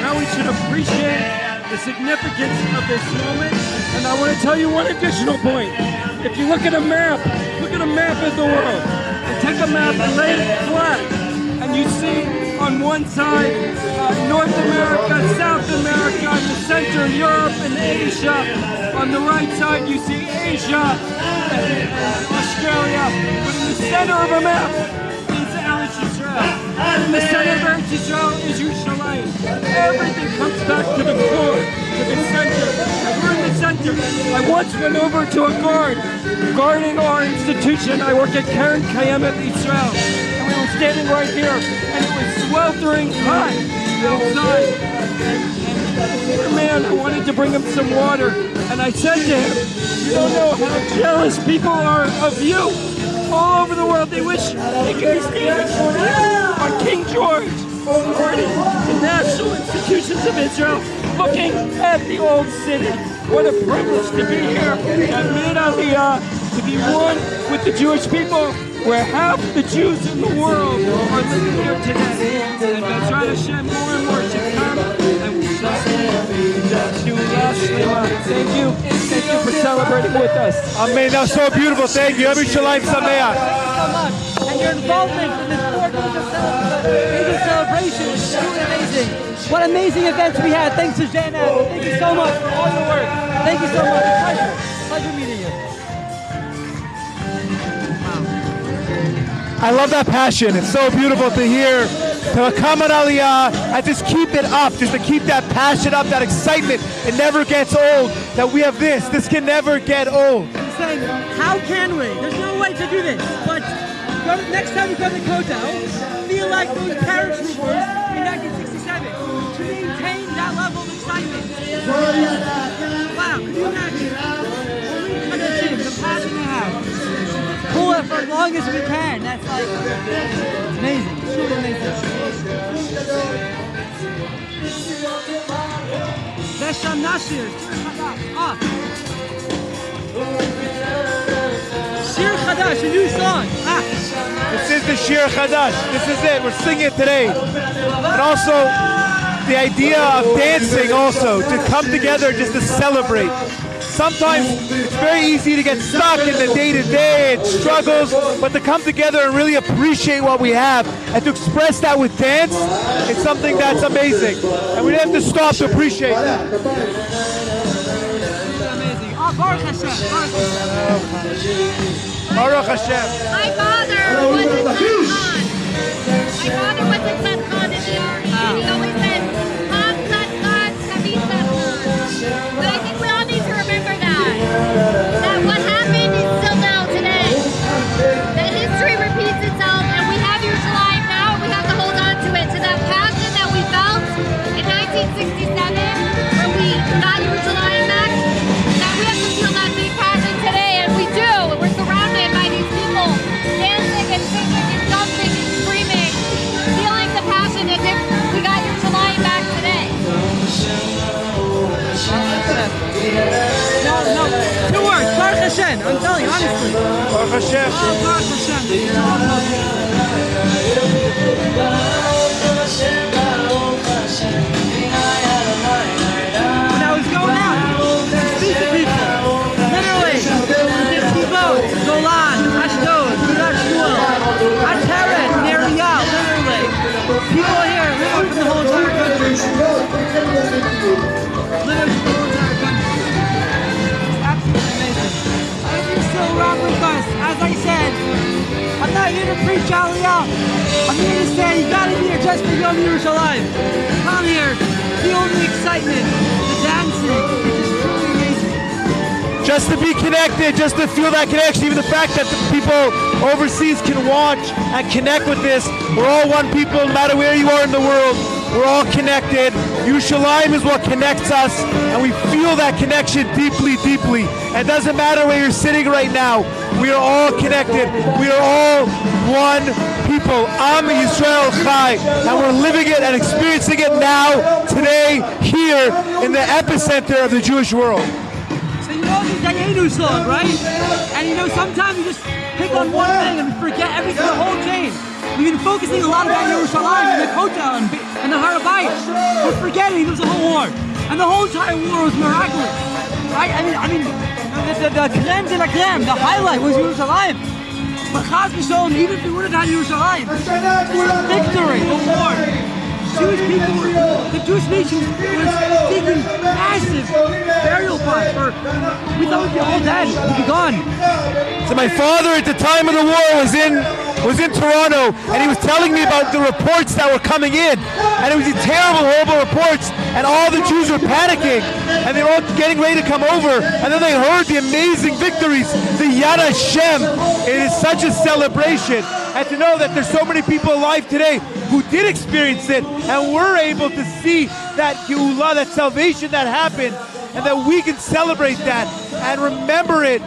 Now we should appreciate the significance of this moment. And I want to tell you one additional point. If you look at a map of the world, and take a map and lay it flat, and you see on one side North America, South America, in the center Europe and Asia. On the right side you see Asia and Australia. But in the center of a map is Eretz Yisrael. In the center of Eretz Yisrael is Yerushalayim. Everything comes back to the core, to the center. And we're in the center. I once went over to a guarding our institution. I work at Karen Kayemet Israel. And we were standing right here, and it was sweltering hot outside. And the man, I wanted to bring him some water. And I said to him, you don't know how jealous people are of you. All over the world, they wish they could be standing on King George or the national institutions of Israel, looking at the old city. What a privilege to be here at Mid Aliyah, to be one with the Jewish people, where half the Jews in the world are living here today. And Bezrat Hashem, more and more should come, and we shall see Thank you for celebrating with us. Amen. That was so beautiful. Thank you. Yom Yerushalayim Sameach. Thank you so much. And your involvement in this major celebration is truly amazing. What amazing events we had. Thanks to Janet. Thank you so much for all your work. Thank you so much. Pleasure meeting you. I love that passion. It's so beautiful to hear, to come on Aliyah and just keep it up, just to keep that passion up, that excitement. It never gets old. That we have this. This can never get old. I'm saying, how can we? There's no way to do this. But next time we go to Kotel, feel like those paratroopers in 1967 to maintain that level of excitement. Wow, can you imagine? The passion they have. Pull it for as long as we can. That's like amazing. It's truly amazing. Vesham Nashir. Shir Chadash, a new song. This is the Shir Chadash. This is it. We're singing it today. And also, the idea of dancing also, to come together just to celebrate. Sometimes it's very easy to get stuck in the day-to-day and struggles, but to come together and really appreciate what we have and to express that with dance, it's something that's amazing. And we have to stop to appreciate that. Baruch Hashem. Baruch Hashem. My father was in Tzadkan. My father was in Tzadkan in the No. 2 words. Baruch Hashem. I'm telling you, honestly. Baruch Hashem. Oh, Baruch Hashem. When I was going out to speak to people, literally, Tivot, Golan, Ashdod, Givat Shmuel, Ateret, Ner Eyal, literally. People here living from the whole entire country. Living from the whole entire country. It's absolutely amazing. If you're still around with us, as I said, I'm not here to preach Aliyah. I'm here to say you gotta be here just for Yom Yerushalayim. Come here, feel the excitement, the dancing. It's just truly amazing. Just to be connected, just to feel that connection, even the fact that the people overseas can watch and connect with this. We're all one people, no matter where you are in the world. We're all connected. Yerushalayim is what connects us, and we feel that connection deeply, deeply. And it doesn't matter where you're sitting right now. We are all connected. We are all one people. Am Yisrael Chai, and we're living it and experiencing it now, today, here in the epicenter of the Jewish world. So you know the Dayenu song, right? And you know sometimes you just pick on one thing and forget everything, the whole chain. We've been focusing a lot about Yerushalayim and the Kotel and the Har HaBayit. We're forgetting there was a whole war. And the whole entire war was miraculous. Right? I mean, the creme de la creme, the highlight was Yerushalayim. But Chaz v'Shalom, even if we would have had Yerushalayim, the victory, the war. Jewish people the Jewish nation was taking massive burial plots for, we thought we'd be all dead, we'd be gone. So my father at the time of the war was in Toronto, and he was telling me about the reports that were coming in, and it was these terrible, horrible reports, and all the Jews were panicking, and they were all getting ready to come over, and then they heard the amazing victories, the Yad Hashem. It is such a celebration, and to know that there's so many people alive today who did experience it, and were able to see that Geulah, that salvation that happened, and that we can celebrate that, and remember it,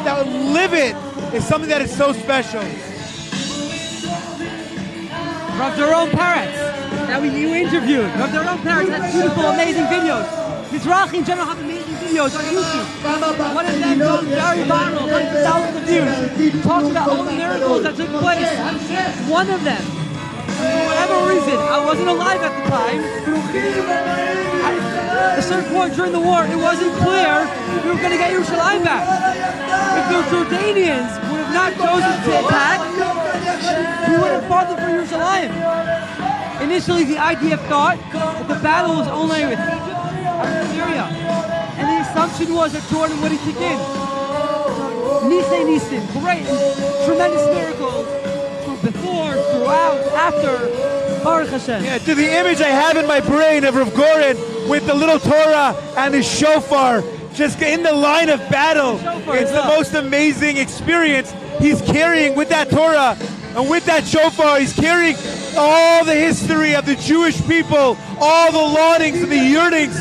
that live it, is something that is so special. Rav Doron Peretz, that you interviewed. Rav Doron Peretz has beautiful, amazing videos. Mizrahi in general have amazing videos on YouTube. One of them goes very viral, like thousands of views. Talks about all the miracles that took place. One of them, for whatever reason, I wasn't alive at the time. At a certain point during the war, it wasn't clear we were going to get Yerushalayim back. If the Jordanians would have not chosen to attack, we would have fought them for Yerushalayim. Initially, the IDF thought that the battle was only with Egypt and Syria, and the assumption was that Jordan wouldn't kick in. Nisim, great, tremendous miracles before, throughout, after. Baruch Hashem. Yeah, to the image I have in my brain of Rav Goren with the little Torah and his shofar, just in the line of battle. It's the most amazing experience. He's carrying with that Torah and with that shofar, he's carrying all the history of the Jewish people, all the longings and the yearnings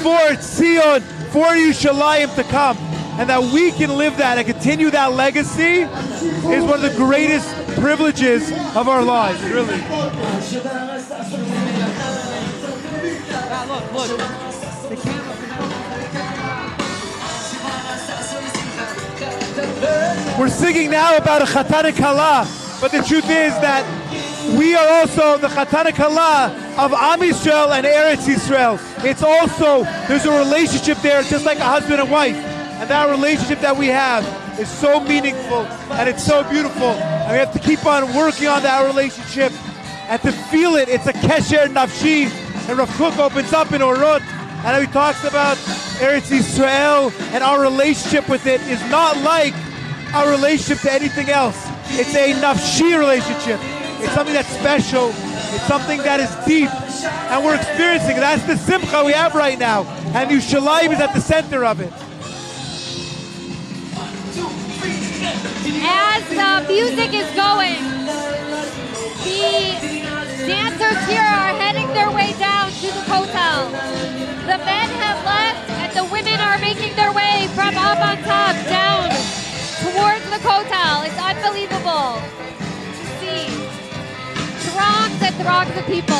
for Zion, for Yerushalayim to come. And that we can live that and continue that legacy is one of the greatest privileges of our lives, really. Look. We're singing now about a Chatan and Kala, but the truth is that we are also the Chatan and Kala of Am Yisrael and Eretz Yisrael. It's also, there's a relationship there just like a husband and wife. And that relationship that we have is so meaningful and it's so beautiful. And we have to keep on working on that relationship and to feel it. It's a kesher nafshi. And Rav Kook opens up in Orot and he talks about Eretz Yisrael, and our relationship with it is not like our relationship to anything else. It's a nafshi relationship. It's something that's special. It's something that is deep. And we're experiencing it. That's the simcha we have right now. And Yerushalayim is at the center of it. As the music is going, the dancers here are heading their way down to the Kotel. The men have left and the women are making their way from up on top down towards the Kotel. It's unbelievable to see throngs and throngs of people.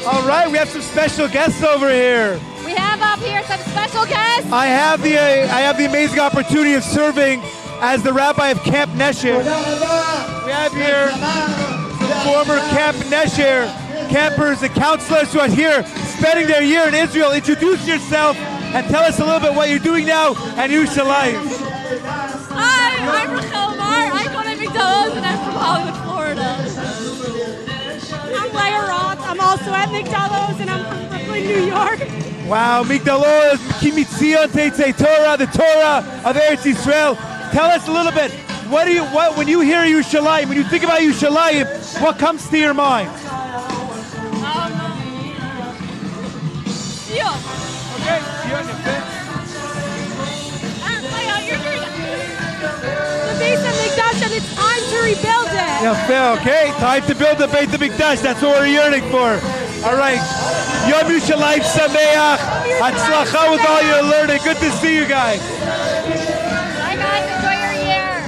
All right, we have some special guests over here. We have up here some special guests. I have the amazing opportunity of serving as the rabbi of Camp Nesher. We have here some former Camp Nesher campers and counselors who are here spending their year in Israel. Introduce yourself and tell us a little bit what you're doing now at Yerushalayim. Hi, I'm Rachel Mar. I go to McDonald's and I'm from Hollywood, Florida. I'm Leah Roth. I'm also at McDonald's and I'm from Brooklyn, New York. Wow, Migdalot, Kimitzion Teitzei Torah, the Torah of Eretz Yisrael. Tell us a little bit. What when you hear Yerushalayim, when you think about Yerushalayim, what comes to your mind? Zion. Okay, Zion, The base of Mikdash, and it's time to rebuild it. Yeah, okay, time to build the Beit HaMikdash. That's what we're yearning for. All right, Yom Yerushalayim Sameach. Hatzlacha with all your learning. Good to see you guys. Bye guys, enjoy your year.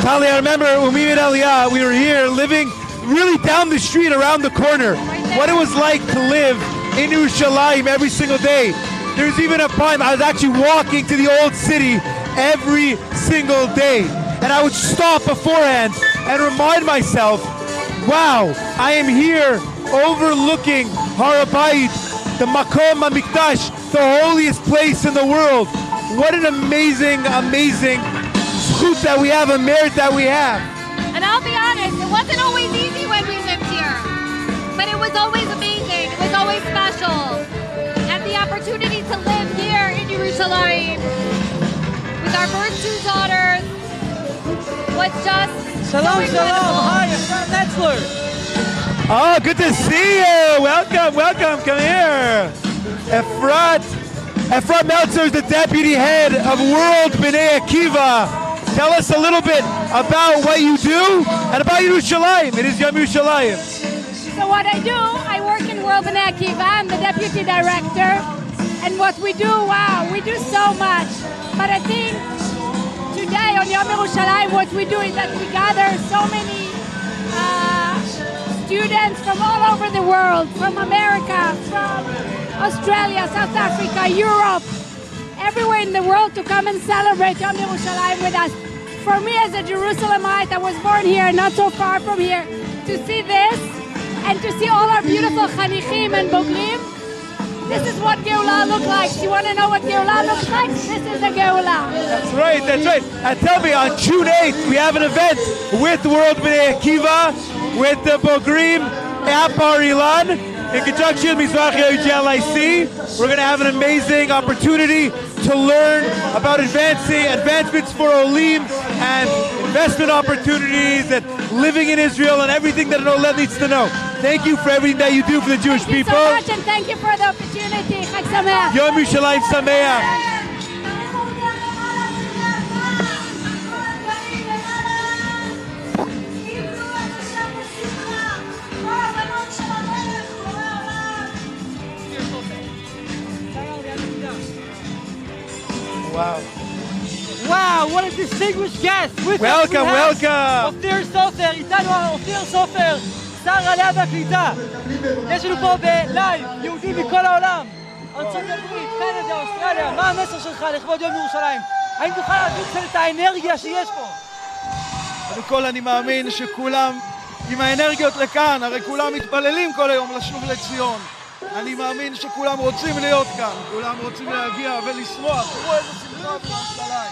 Tali, I remember when we made Aliyah, we were here living really down the street around the corner. What it was like to live in Yerushalayim every single day. There's even a time I was actually walking to the old city every single day. And I would stop beforehand and remind myself, wow, I am here overlooking Har HaBayit, the Makom HaMikdash, the holiest place in the world. What an amazing, amazing zchut that we have, a merit that we have. And I'll be honest, it wasn't always easy when we lived here. But it was always amazing. It was always special. And the opportunity to live here in Yerushalayim with our first two daughters was just Shalom, so shalom. Hi, Efrat Metzler. Oh, good to see you. Welcome, welcome. Come here. Efrat Meltzer is the deputy head of World B'nai Akiva. Tell us a little bit about what you do and about Yerushalayim. It is Yom Yerushalayim. So what I do, I work in World B'nai Akiva. I'm the deputy director. And what we do, wow, we do so much. But I think today on Yom Yerushalayim, what we do is that we gather so many students from all over the world, from America, from Australia, South Africa, Europe, everywhere in the world to come and celebrate Yom Yerushalayim with us. For me as a Jerusalemite, I was born here, not so far from here, to see this and to see all our beautiful Chanichim and Bogrim. This is what Geulah looks like. You want to know what Geulah looks like? This is the Geulah. That's right, that's right. And tell me, on June 8th, we have an event with World B'nai Akiva, with the Bogrim at Bar Ilan, in conjunction with Mizrachi UJLIC. We're going to have an amazing opportunity to learn about advancements for Olim and investment opportunities and living in Israel and everything that an Olim needs to know. Thank you for everything that you do for the Jewish people. Thank you so much, and thank you for the opportunity. Chag Sameach. Yom Yerushalayim Sameach. Wow. Wow, what a distinguished guest. Welcome, welcome. אופיר סופר, איתנו אופיר סופר, שר העלייה והקליטה. יש לנו פה בלייב יהודים מכל העולם. ארצות הברית, קנדה, אוסטרליה. מה המסר שלך לכבוד יום ירושלים? האם תוכל להביא קצת את האנרגיה שיש פה? קודם כל אני מאמין שכולם עם האנרגיות לכאן, הרי כולם מתפללים כל היום לשוב לציון. אני מאמין שכולם רוצים להיות כאן, כולם רוצים להגיע ולשמוח. תראו איזה שמחה בירושלים.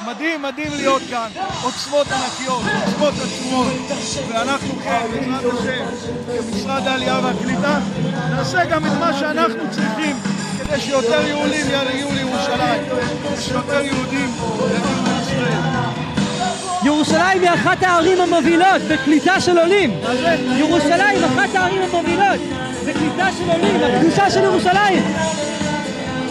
מדהים, מדהים להיות כאן. עוצמות ענקיות, עוצמות עצומות. ואנחנו כאן, בעזרת השם, כמשרד העלייה והקליטה, נעשה גם את מה שאנחנו צריכים כדי שיותר יהודים יגיעו לירושלים. שיותר יהודים יגיעו לישראל. ירושלים היא אחת הערים המובילות בקליטה של עולים. ירושלים היא אחת הערים המובילות בקליטה של עולים, הקדושה של ירושלים.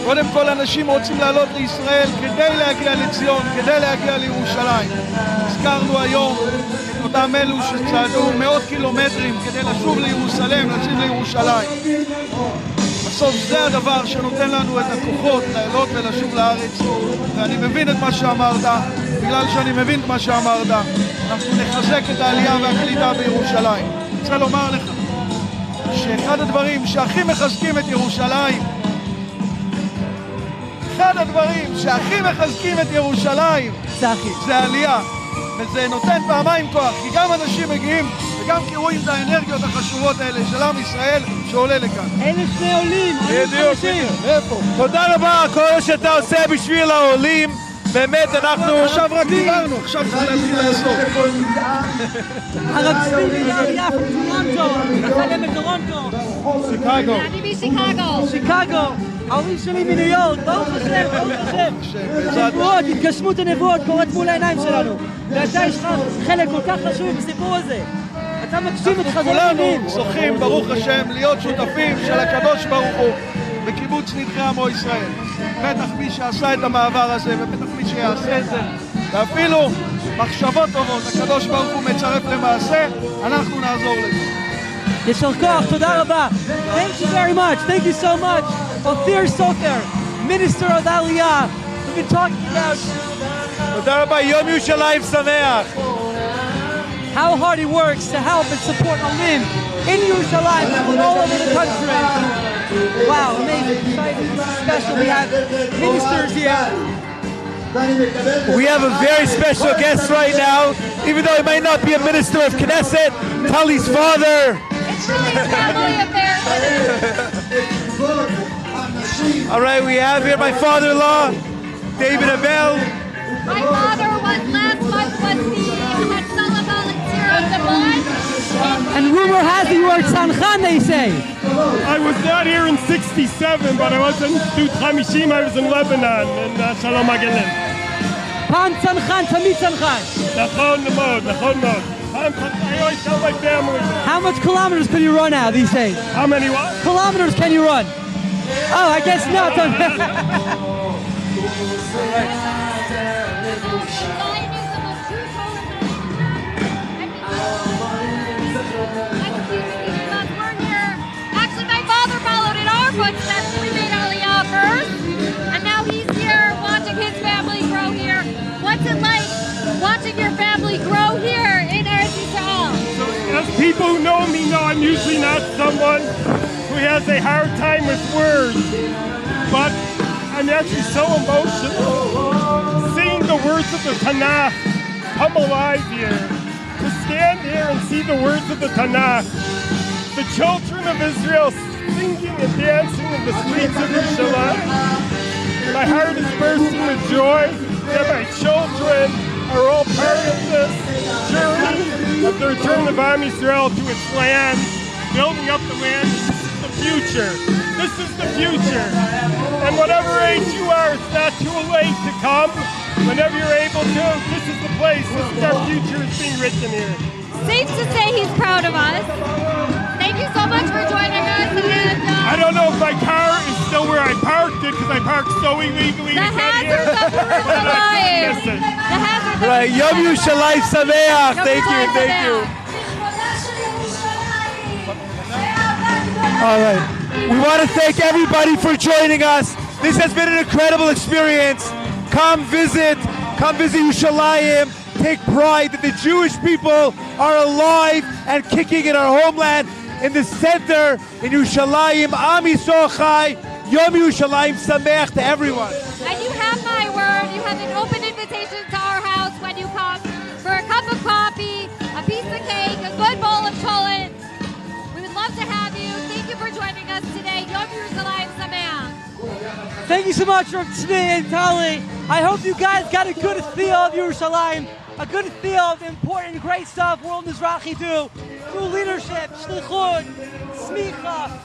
קודם כל אנשים רוצים לעלות לישראל כדי להגיע לציון, כדי להגיע לירושלים. הזכרנו היום את אותם אלו שצעדו מאות קילומטרים כדי לשוב לירושלים, לצאת לירושלים. בסוף זה הדבר שנותן לנו את הכוחות לעלות ולשוב לארץ. ואני מבין את מה שאמרת, בגלל שאני מבין את מה שאמרת, אנחנו נחזק את העלייה והקליטה בירושלים. רוצה לומר לך שאחד הדברים שהכי מחזקים את ירושלים, אחד הדברים שהכי מחזקים את ירושלים זה עלייה, וזה נותן פעמיים כוח, כי גם אנשים מגיעים וגם כי רואים את האנרגיות החשובות האלה של עם ישראל שעולה לכאן. אלה שני עולים, איפה? תודה רבה על כל מה שאתה עושה בשביל העולים. באמת אנחנו... עכשיו רק דיברנו, עכשיו צריך להתחיל לעשות. הרצים מהעלייה מטורונטו, מחלם מטורונטו. שיקגו. אני משיקגו. שיקגו. ההורים שלי מניו יורק, ברוך השם, ברוך השם. נבואות, התגשמות הנבואות קורית מול העיניים שלנו. ואתה יש לך חלק כל כך חשוב בסיפור הזה. אתה מגשים את חזון הימים. כולנו זוכים, ברוך השם, להיות שותפים של הקדוש ברוך הוא בקיבוץ נדחי עמו ישראל. בטח מי שעשה את המעבר הזה, ובטח מי שיעשה את זה, ואפילו מחשבות טובות, הקדוש ברוך הוא מצרף למעשה, אנחנו נעזור לזה. יישר כוח, תודה רבה. Thank you very much, thank you so much. Ophir Sofer, Minister of Aliyah. We've been talking about תודה רבה, יום ירושלים שמח. how hard he works to help and support Olim in Yerushalayim and all over the country. Wow, amazing, exciting, special. We have ministers here. We have a very special guest right now, even though he might not be a minister of Knesset, Tali's father. It's really a family affair. All right, we have here my father-in-law, David Abel. My father was last month was the Hatzalah volunteer of the month. And rumor has it you were at Sanchan, they say. I was not here in 67, but I was in Dut Hamishim. I was in Lebanon, in Shalom Agalim. Pan Sanchan, Tamid Sanchan. Nachon Mod. I always tell my family. How much kilometers can you run now these days? How many what? Kilometers can you run? Oh, I guess not. Actually, my father followed in our footsteps. We made Aliyah first, and now he's here watching his family grow here. What's it like watching your family grow here in Eretz Yisrael? So, as people who know me know, I'm usually not someone who has a hard time with words, but I'm actually so emotional seeing the words of the Tanakh come alive here. To stand here and see the words of the Tanakh, the children of Israel singing and dancing in the streets of Yerushalayim. My heart is bursting with joy that my children are all part of this journey of the return of Am Yisrael to its land, building up the land. This is the future. This is the future. And whatever age you are, it's not too late to come. Whenever you're able to, this is the place. This is our future is being written here. Safe to say he's proud of us. Thank you so much for joining us. And I don't know if my car is still where I parked it because I parked so illegally. The hazards of Yerushalayim. The hazards of Right, Yom Yerushalayim Sameach. Thank you. All right. We want to thank everybody for joining us. This has been an incredible experience. Come visit Yerushalayim. Take pride that the Jewish people are alive and kicking in our homeland. In the center, in Yerushalayim, Am Yisrael Chai, Yom Yerushalayim Sameach to everyone. And you have my word. You have an open invitation to our house when you come for a cup of coffee, a piece of cake, a good bowl of cholent. We would love to have you. Thank you for joining us today. Yom Yerushalayim Sameach. Thank you so much from Tzvi and Tali. I hope you guys got a good feel of Yerushalayim, a good feel of the important, great stuff World Mizrachi do through leadership, shlichut, smicha,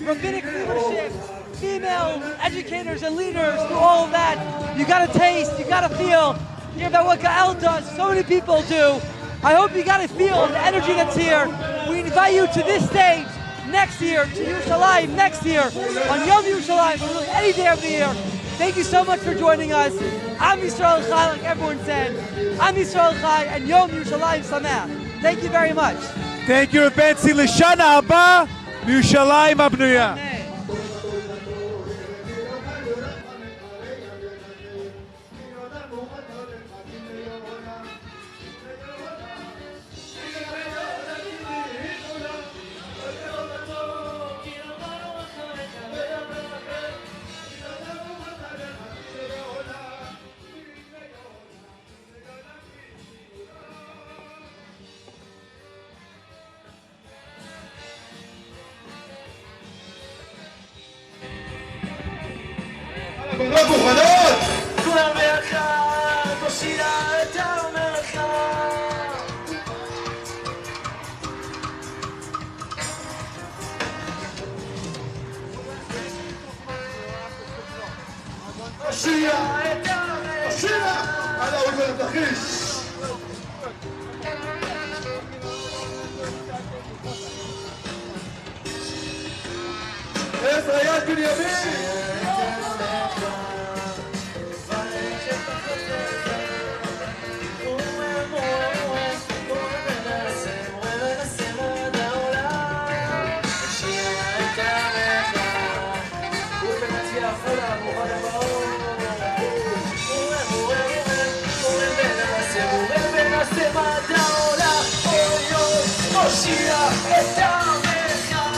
rabbinic leadership, female educators and leaders, through all of that. You got to taste, you got to feel, hear about what Gael does, so many people do. I hope you got to feel the energy that's here. We invite you to this stage next year, to Yerushalayim next year, on Yom Yerushalayim, really any day of the year. Thank you so much for joining us. Am Yisrael Chai, like everyone said. Am Yisrael Chai and Yom Yerushalayim Sameach. Thank you very much. Thank you, Benzi. L'shana haba, Yerushalayim habnuya. כולם מוכנות? כולם ביחד, מושיע את המרחב. מושיע את המרחב. מושיע! על האויב תחיש. עזרא יד בנימין! מושיע את המרחב.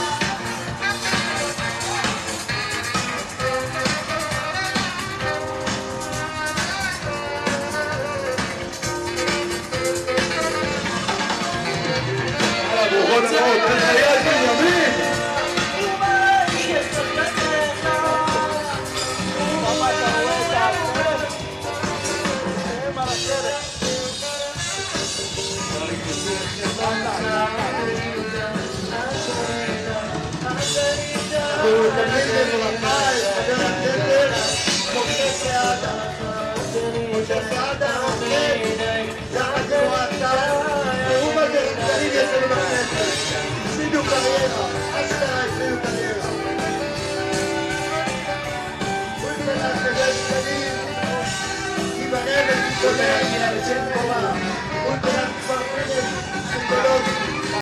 ברוכות הבאות, עזרא יד בנימין! Thank you.